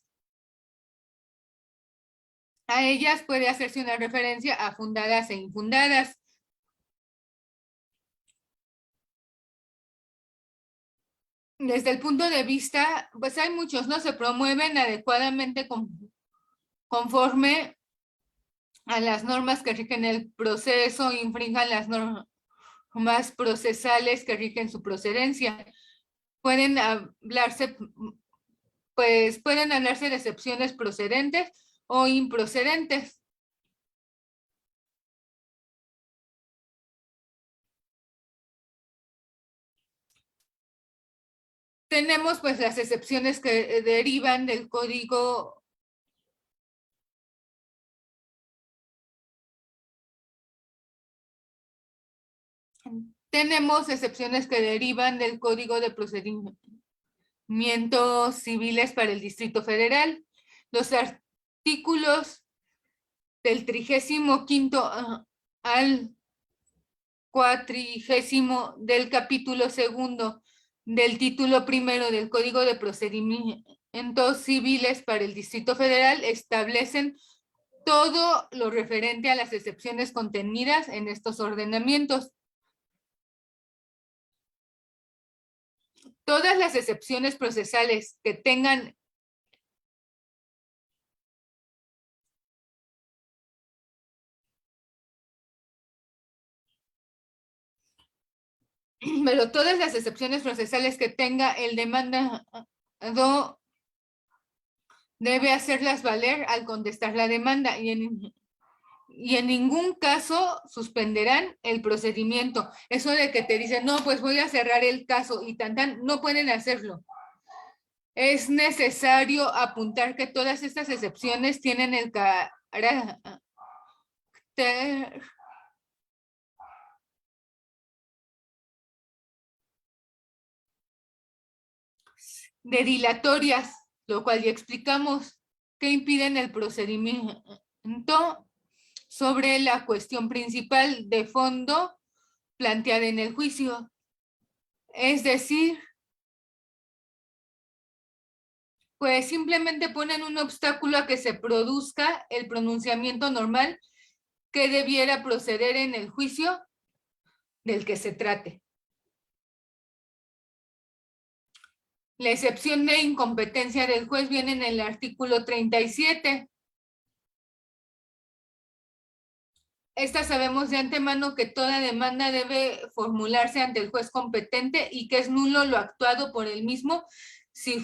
a ellas puede hacerse una referencia a fundadas e infundadas. Desde el punto de vista, pues hay muchos, ¿no? Se promueven adecuadamente conforme a las normas que rigen el proceso, infrinjan las normas procesales que rigen su procedencia. Pueden hablarse de excepciones procedentes o improcedentes. Tenemos pues las excepciones que derivan del código de procedimientos civiles para el Distrito Federal. Los artículos del 35º al 40º del capítulo 2 del título 1 del Código de Procedimientos Civiles para el Distrito Federal establecen todo lo referente a las excepciones contenidas en estos ordenamientos. Todas las excepciones procesales que tengan pero todas las excepciones procesales que tenga el demandado debe hacerlas valer al contestar la demanda y en ningún caso suspenderán el procedimiento. Eso de que te dicen, no, pues voy a cerrar el caso y no pueden hacerlo. Es necesario apuntar que todas estas excepciones tienen el carácter de dilatorias, lo cual ya explicamos, que impiden el procedimiento sobre la cuestión principal de fondo planteada en el juicio. Es decir, pues simplemente ponen un obstáculo a que se produzca el pronunciamiento normal que debiera proceder en el juicio del que se trate. La excepción de incompetencia del juez viene en el artículo 37. Esta sabemos de antemano que toda demanda debe formularse ante el juez competente y que es nulo lo actuado por él mismo si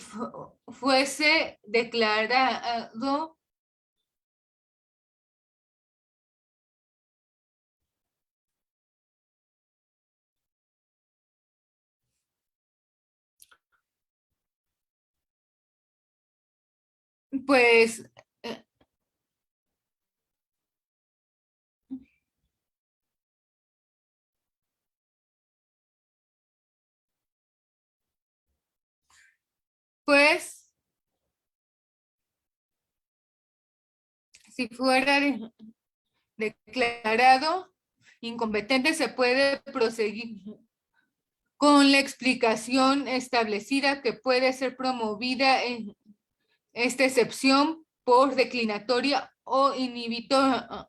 fuese declarado pues si fuera declarado incompetente, se puede proseguir con la explicación establecida que puede ser promovida en esta excepción por declinatoria o inhibitoria.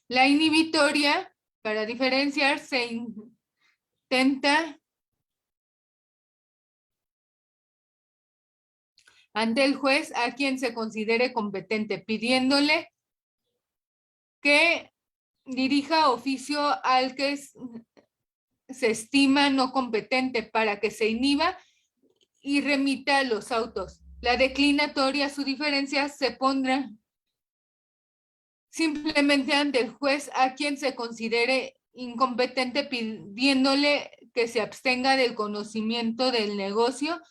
La inhibitoria, para diferenciar, se intenta ante el juez a quien se considere competente, pidiéndole que dirija oficio al que se estima no competente para que se inhiba y remita los autos. La declinatoria, su diferencia, se pondrá simplemente ante el juez a quien se considere incompetente, pidiéndole que se abstenga del conocimiento del negocio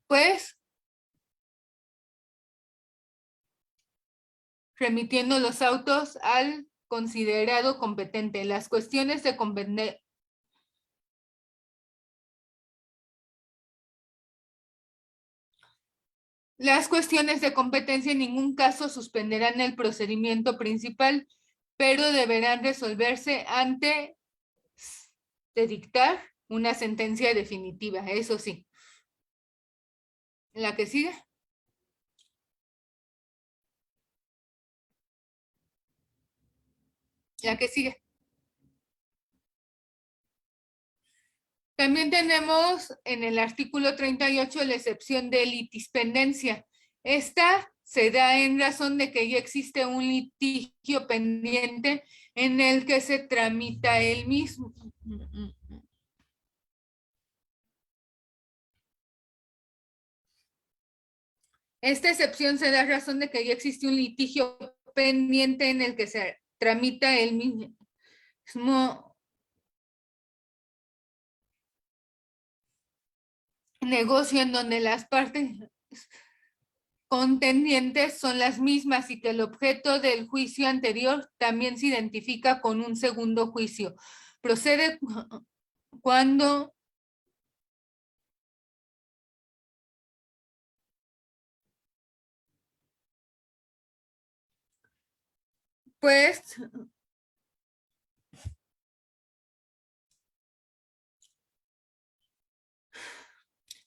pues remitiendo los autos al considerado competente. Las cuestiones de competencia en ningún caso suspenderán el procedimiento principal, pero deberán resolverse antes de dictar una sentencia definitiva, eso sí. La que sigue. La que sigue. También tenemos en el artículo 38 la excepción de litispendencia. Esta se da en razón de que ya existe un litigio pendiente en el que se tramita el mismo. Esta excepción se da a razón de que ya existe un litigio pendiente en el que se tramita el mismo negocio en donde las partes contendientes son las mismas y que el objeto del juicio anterior también se identifica con un segundo juicio. Procede cuando pues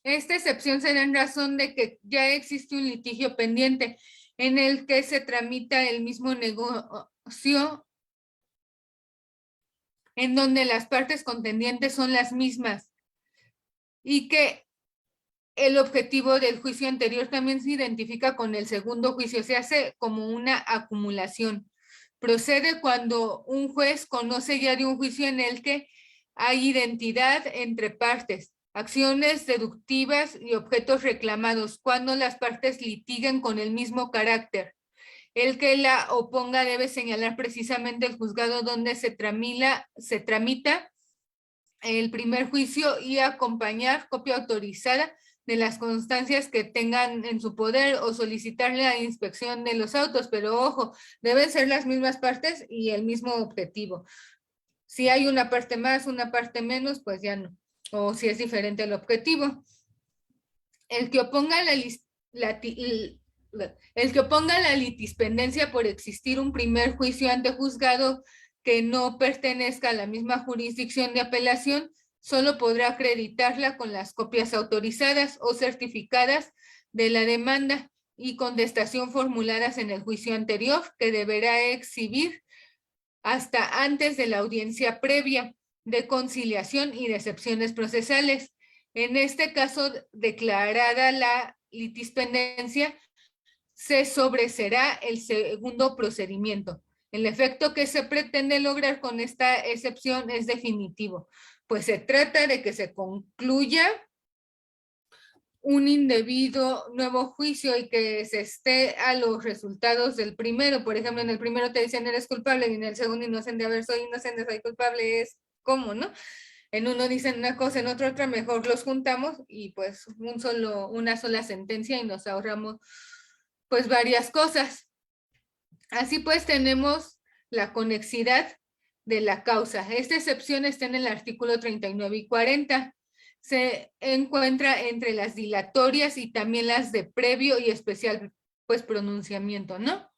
esta excepción se da en razón de que ya existe un litigio pendiente en el que se tramita el mismo negocio en donde las partes contendientes son las mismas y que el objetivo del juicio anterior también se identifica con el segundo juicio, se hace como una acumulación. Procede cuando un juez conoce ya de un juicio en el que hay identidad entre partes, acciones deductivas y objetos reclamados, cuando las partes litigan con el mismo carácter. El que la oponga debe señalar precisamente el juzgado donde se tramita el primer juicio y acompañar copia autorizada de las constancias que tengan en su poder o solicitarle la inspección de los autos, pero ojo, deben ser las mismas partes y el mismo objetivo. Si hay una parte más, una parte menos, pues ya no. O si es diferente el objetivo. El que oponga la litispendencia por existir un primer juicio ante juzgado que no pertenezca a la misma jurisdicción de apelación, solo podrá acreditarla con las copias autorizadas o certificadas de la demanda y contestación formuladas en el juicio anterior, que deberá exhibir hasta antes de la audiencia previa de conciliación y de excepciones procesales. En este caso, declarada la litispendencia, se sobreserá el segundo procedimiento. El efecto que se pretende lograr con esta excepción es definitivo, pues se trata de que se concluya un indebido nuevo juicio y que se esté a los resultados del primero. Por ejemplo, en el primero te dicen eres culpable y en el segundo inocente, a ver, soy inocente, soy culpable, es ¿cómo, no? En uno dicen una cosa, en otro otra, mejor los juntamos y pues una sola sentencia y nos ahorramos pues varias cosas. Así pues tenemos la conexidad de la causa. Esta excepción está en el artículo 39 y 40. Se encuentra entre las dilatorias y también las de previo y especial pues pronunciamiento, ¿no?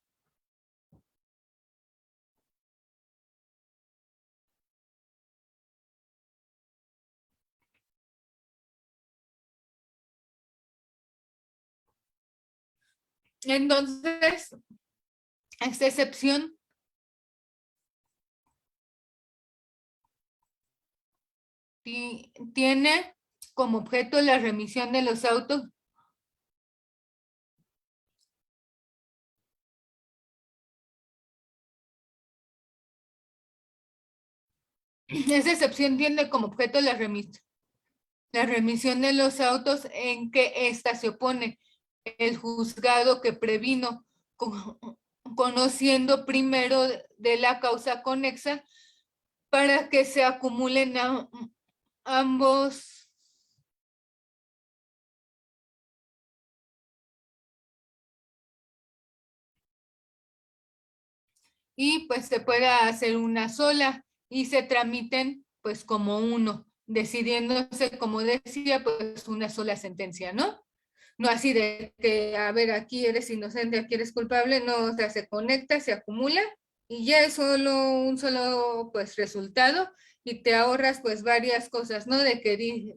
Entonces, esta excepción tiene como objeto la remisión de los autos esa excepción tiene como objeto la remisión de los autos en que ésta se opone el juzgado que previno, conociendo primero de la causa conexa para que se acumulen ambos y pues se pueda hacer una sola y se tramiten pues como uno, decidiéndose, como decía, pues una sola sentencia, ¿no? No así de que, a ver, aquí eres inocente, aquí eres culpable, no, o sea, se conecta, se acumula y ya es solo un solo, pues, resultado y te ahorras, pues, varias cosas, ¿no? De que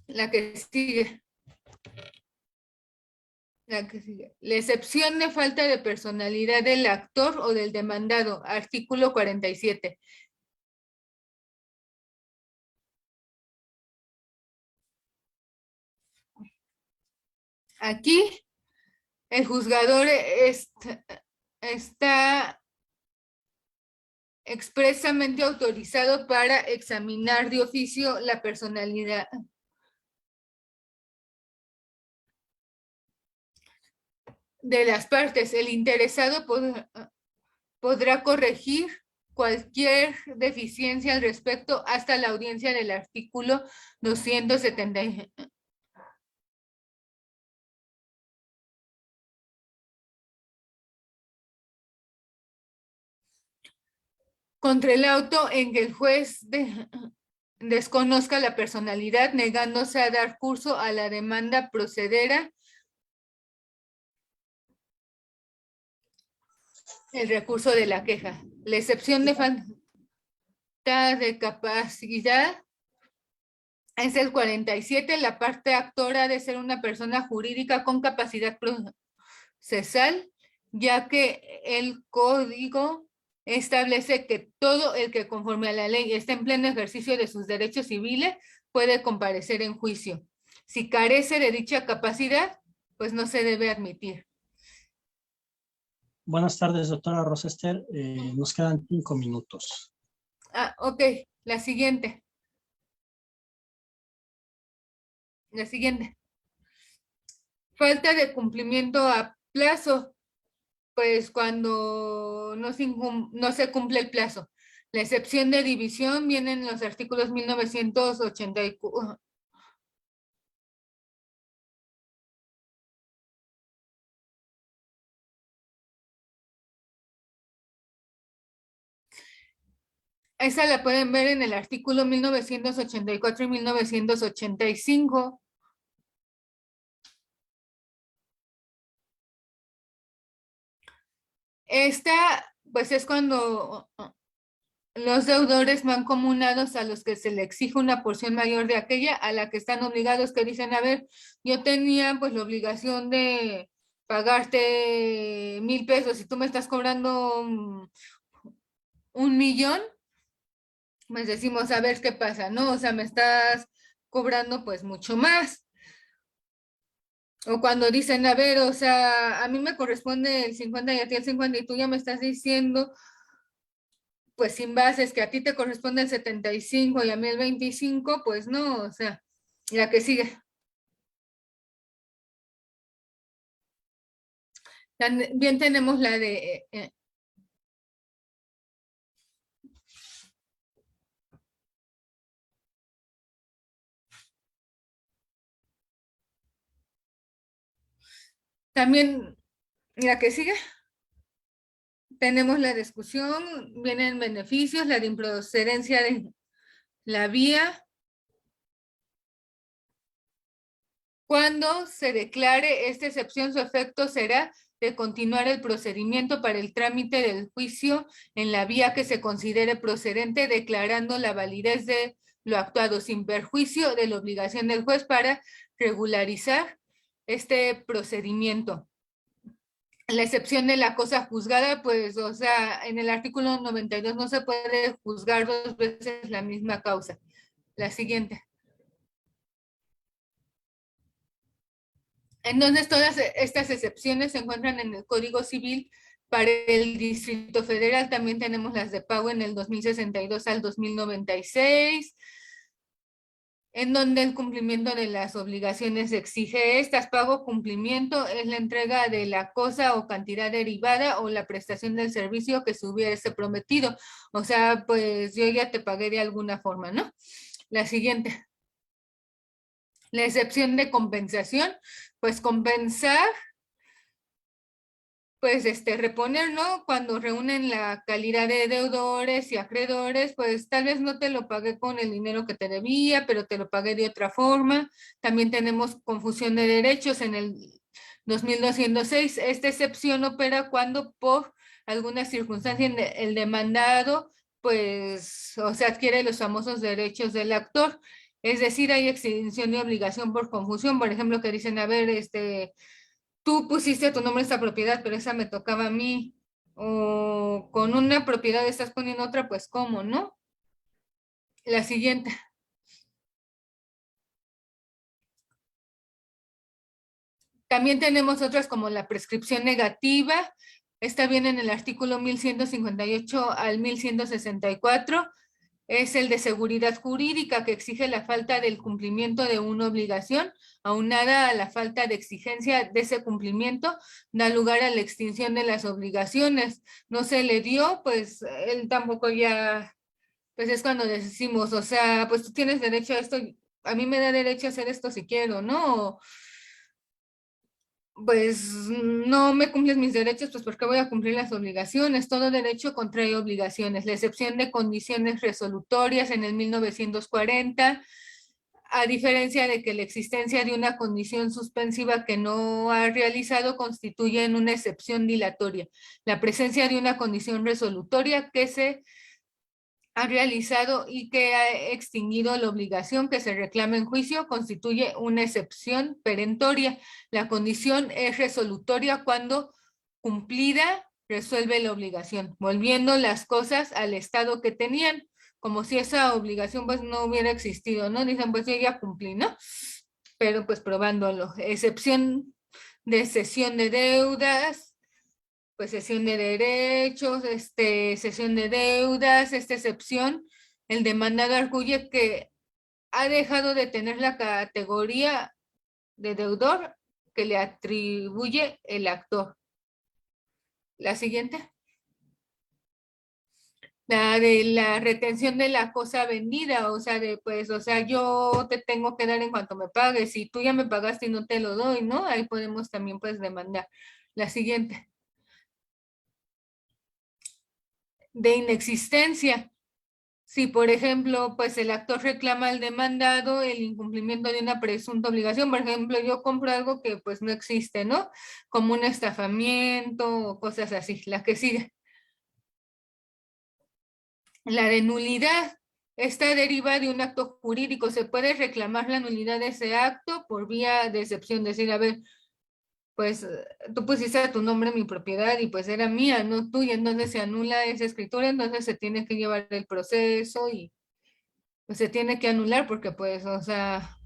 la que sigue, la que sigue. La excepción de falta de personalidad del actor o del demandado, artículo 47. Aquí el juzgador está expresamente autorizado para examinar de oficio la personalidad de las partes. El interesado podrá corregir cualquier deficiencia al respecto hasta la audiencia del artículo 270. Contra el auto en que el juez desconozca la personalidad, negándose a dar curso a la demanda, procederá el recurso de la queja. La excepción de falta de capacidad es el 47. La parte actora ha de ser una persona jurídica con capacidad procesal, ya que el código establece que todo el que conforme a la ley está en pleno ejercicio de sus derechos civiles puede comparecer en juicio. Si carece de dicha capacidad, pues no se debe admitir. Buenas tardes, doctora Rosester. Nos quedan 5 minutos. Ok, la siguiente. La siguiente. Falta de cumplimiento a plazo, pues cuando no se cumple el plazo. La excepción de división viene en los artículos 1984. Esa la pueden ver en el artículo 1984 y 1985. Esta, pues es cuando los deudores mancomunados a los que se le exige una porción mayor de aquella a la que están obligados, que dicen, a ver, yo tenía pues la obligación de pagarte 1,000 pesos y tú me estás cobrando 1,000,000, pues decimos, a ver qué pasa, ¿no? O sea, me estás cobrando pues mucho más. O cuando dicen, a ver, o sea, a mí me corresponde el 50 y a ti el 50 y tú ya me estás diciendo, pues sin bases, que a ti te corresponde el 75 y a mí el 25, pues no, o sea, la que sigue. También tenemos la de también la que sigue. Tenemos la discusión, vienen beneficios, la de improcedencia de la vía. Cuando se declare esta excepción, su efecto será de continuar el procedimiento para el trámite del juicio en la vía que se considere procedente, declarando la validez de lo actuado sin perjuicio de la obligación del juez para regularizar este procedimiento. La excepción de la cosa juzgada, pues, o sea, en el artículo 92 no se puede juzgar 2 veces la misma causa. La siguiente. Entonces, todas estas excepciones se encuentran en el Código Civil. Para el Distrito Federal también tenemos las de pago en el 2062 al 2096, en donde el cumplimiento de las obligaciones exige estas. Pago cumplimiento es la entrega de la cosa o cantidad derivada o la prestación del servicio que se hubiese prometido. O sea, pues yo ya te pagué de alguna forma, ¿no? La siguiente. La excepción de compensación, pues compensar, pues reponer, ¿no? Cuando reúnen la calidad de deudores y acreedores, pues tal vez no te lo pagué con el dinero que te debía, pero te lo pagué de otra forma. También tenemos confusión de derechos en el 2206. Esta excepción opera cuando por alguna circunstancia el demandado, pues, o sea, adquiere los famosos derechos del actor. Es decir, hay extinción de obligación por confusión, por ejemplo, que dicen, a ver, tú pusiste tu nombre a esta propiedad, pero esa me tocaba a mí. O con una propiedad estás poniendo otra, pues ¿cómo, no? La siguiente. También tenemos otras como la prescripción negativa. Está bien en el artículo 1158 al 1164. Es el de seguridad jurídica, que exige la falta del cumplimiento de una obligación, aunada a la falta de exigencia de ese cumplimiento, da lugar a la extinción de las obligaciones. No se le dio, pues él tampoco ya, pues es cuando decimos, o sea, pues tú tienes derecho a esto, a mí me da derecho a hacer esto si quiero, ¿no? Pues no me cumples mis derechos, pues ¿por qué voy a cumplir las obligaciones? Todo derecho contrae obligaciones. La excepción de condiciones resolutorias en el 1940, a diferencia de que la existencia de una condición suspensiva que no ha realizado constituye una excepción dilatoria. La presencia de una condición resolutoria que se ha realizado y que ha extinguido la obligación que se reclama en juicio constituye una excepción perentoria. La condición es resolutoria cuando cumplida resuelve la obligación, volviendo las cosas al estado que tenían, como si esa obligación pues no hubiera existido, ¿no? Dicen, pues yo ya cumplí, ¿no? Pero pues probándolo. Excepción de cesión de deudas, pues cesión de derechos, cesión de deudas, esta excepción, el demandado arguye que ha dejado de tener la categoría de deudor que le atribuye el actor. La siguiente. La de la retención de la cosa vendida, o sea, pues, o sea, yo te tengo que dar en cuanto me pagues, si tú ya me pagaste y no te lo doy, ¿no? Ahí podemos también, pues, demandar. La siguiente. De inexistencia. Si, por ejemplo, pues el actor reclama al demandado el incumplimiento de una presunta obligación, por ejemplo, yo compro algo que pues no existe, ¿no? Como un estafamiento o cosas así, la que sigue. La de nulidad. Esta deriva de un acto jurídico. Se puede reclamar la nulidad de ese acto por vía de excepción. Decir, a ver, pues tú pusiste a tu nombre mi propiedad y pues era mía, no tuya. Entonces se anula esa escritura, entonces se tiene que llevar el proceso y pues se tiene que anular porque pues, o sea,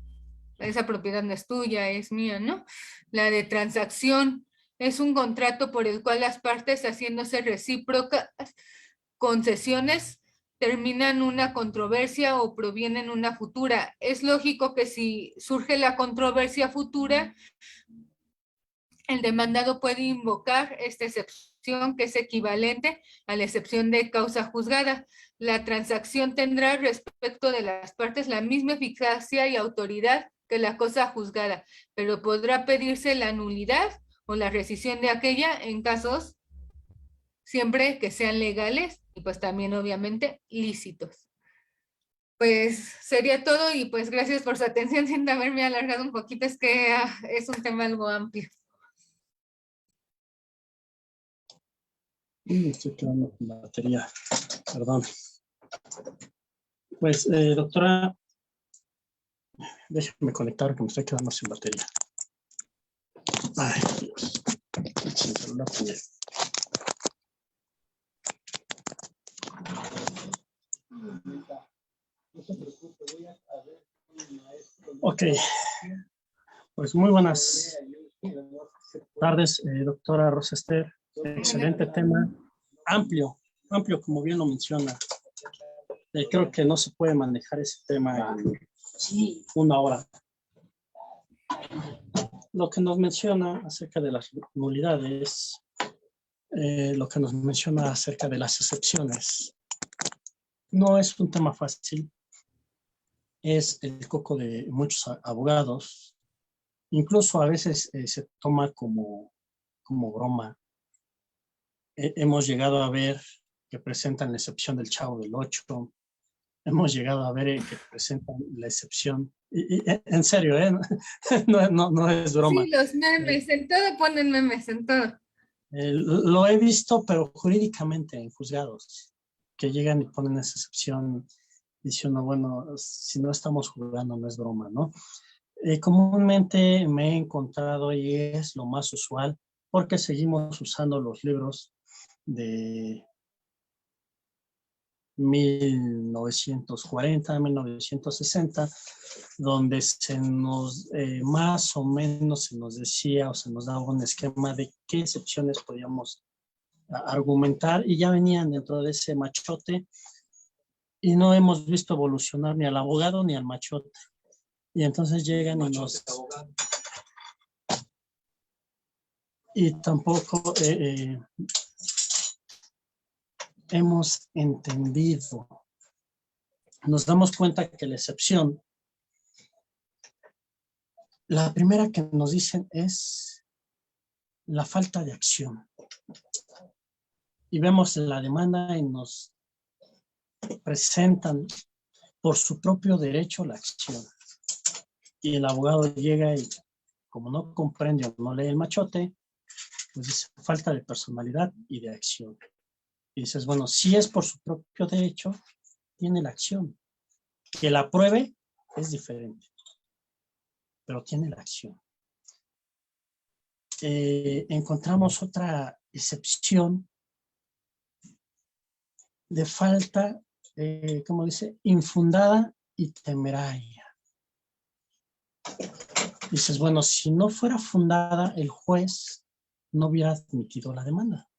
esa propiedad no es tuya, es mía, ¿no? La de transacción es un contrato por el cual las partes, haciéndose recíprocas concesiones, terminan una controversia o provienen una futura. Es lógico que si surge la controversia futura, el demandado puede invocar esta excepción que es equivalente a la excepción de causa juzgada. La transacción tendrá respecto de las partes la misma eficacia y autoridad que la cosa juzgada, pero podrá pedirse la nulidad o la rescisión de aquella en casos siempre que sean legales y pues también obviamente lícitos. Pues sería todo y pues gracias por su atención. Siento haberme alargado un poquito, es que es un tema algo amplio. Estoy quedando con batería, perdón. Pues, doctora, déjeme conectar que me estoy quedando sin batería. Ay, Dios. Sin celular también. Ok, pues muy buenas tardes, doctora Rosa Ester. Excelente tema, amplio como bien lo menciona. Creo que no se puede manejar ese tema en una hora. Lo que nos menciona acerca de las nulidades, lo que nos menciona acerca de las excepciones, no es un tema fácil. Es el coco de muchos abogados. Incluso a veces se toma como broma. Hemos llegado a ver que presentan la excepción del Chavo del 8. Hemos llegado a ver que presentan la excepción. En serio, no es broma. Sí, los memes, en todo ponen memes, en todo. Lo he visto, pero jurídicamente en juzgados, que llegan y ponen esa excepción diciendo, bueno, si no estamos jugando no es broma, ¿no? Comúnmente me he encontrado, y es lo más usual, porque seguimos usando los libros de 1940, 1960, donde se nos, más o menos se nos decía o se nos daba un esquema de qué excepciones podíamos argumentar, y ya venían dentro de ese machote, y no hemos visto evolucionar ni al abogado ni al machote. Y entonces llegan y nos... Y tampoco hemos entendido. Nos damos cuenta que la excepción, la primera que nos dicen es la falta de acción. Y vemos la demanda y nos presentan por su propio derecho la acción. Y el abogado llega y, como no comprende o no lee el machote, pues dice falta de personalidad y de acción. Y dices, bueno, si es por su propio derecho, tiene la acción. Que la pruebe es diferente, pero tiene la acción. Encontramos otra excepción de falta, como dice, infundada y temeraria. Dices, bueno, si no fuera fundada, el juez no hubiera admitido la demanda.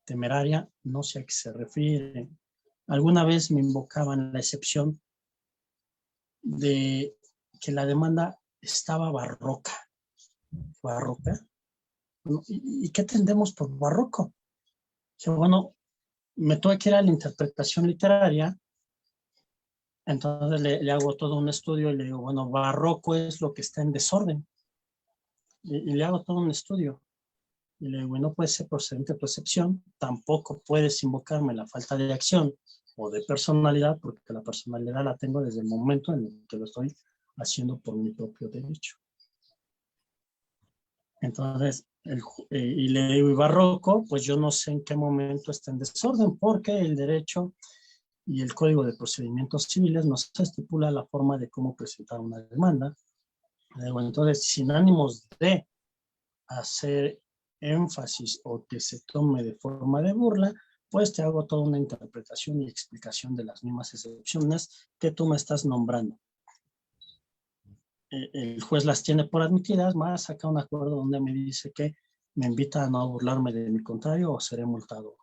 Temeraria, no sé a qué se refiere. Alguna vez me invocaban la excepción de que la demanda estaba barroca. ¿Barroca? ¿Y qué entendemos por barroco? Que bueno, me tuve que ir a la interpretación literaria, entonces le hago todo un estudio y le digo, bueno, barroco es lo que está en desorden. Y le hago todo un estudio. Y le digo, no puede ser procedente tu excepción, tampoco puedes invocarme la falta de acción o de personalidad, porque la personalidad la tengo desde el momento en el que lo estoy haciendo por mi propio derecho. Entonces, y le digo, y barroco, pues yo no sé en qué momento está en desorden, porque el derecho y el Código de Procedimientos Civiles nos estipula la forma de cómo presentar una demanda. Entonces, sin ánimos de hacer énfasis o que se tome de forma de burla, pues te hago toda una interpretación y explicación de las mismas excepciones que tú me estás nombrando. El juez las tiene por admitidas, más saca un acuerdo donde me dice que me invita a no burlarme de mi contrario o seré multado.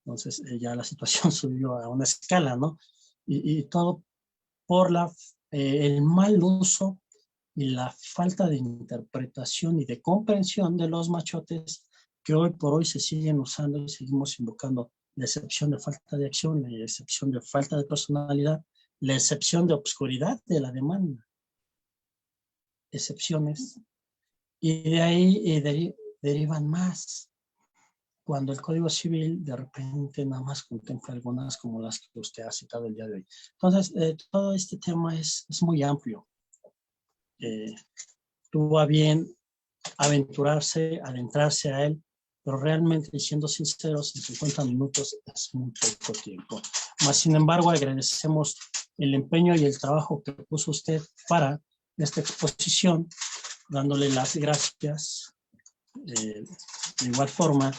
Entonces ya la situación subió a una escala, ¿no? Y todo por el mal uso y la falta de interpretación y de comprensión de los machotes que hoy por hoy se siguen usando y seguimos invocando la excepción de falta de acción, la excepción de falta de personalidad, la excepción de obscuridad de la demanda. Excepciones. Y de ahí derivan más. Cuando el Código Civil de repente nada más contempla algunas como las que usted ha citado el día de hoy. Entonces, todo este tema es muy amplio. Tuvo a bien adentrarse a él, pero realmente, siendo sinceros, en 50 minutos es muy poco tiempo. Mas, sin embargo, agradecemos el empeño y el trabajo que puso usted para esta exposición, dándole las gracias. De igual forma,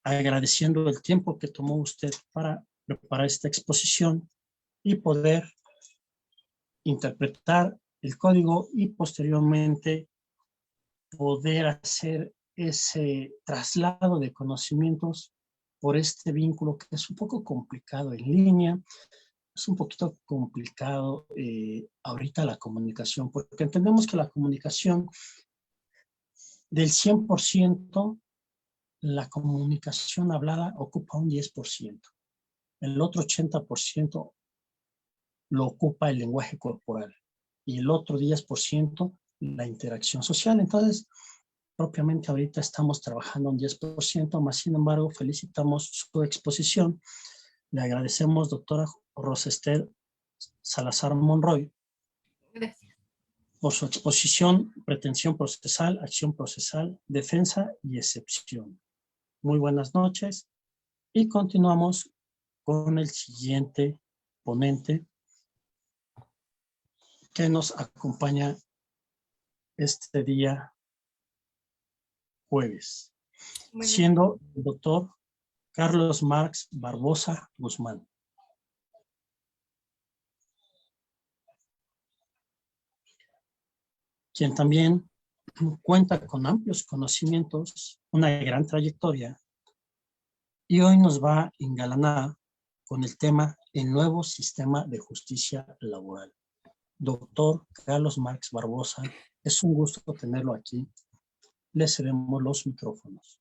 agradeciendo el tiempo que tomó usted para preparar esta exposición y poder interpretar el código y posteriormente poder hacer ese traslado de conocimientos por este vínculo que es un poco complicado en línea, es un poquito complicado ahorita la comunicación, porque entendemos que la comunicación del 100%, la comunicación hablada ocupa un 10%. El otro 80% lo ocupa el lenguaje corporal y el otro 10% la interacción social. Entonces, propiamente ahorita estamos trabajando un 10%, más sin embargo, felicitamos su exposición. Le agradecemos, doctora Rosester Salazar Monroy, Gracias. por su exposición, pretensión procesal, acción procesal, defensa y excepción. Muy buenas noches y continuamos con el siguiente ponente que nos acompaña este día jueves, siendo el doctor Carlos Marx Barbosa Guzmán. Quien también cuenta con amplios conocimientos, una gran trayectoria, y hoy nos va a engalanar con el tema el nuevo sistema de justicia laboral. Doctor Carlos Marx Barbosa, es un gusto tenerlo aquí. Le cedemos los micrófonos.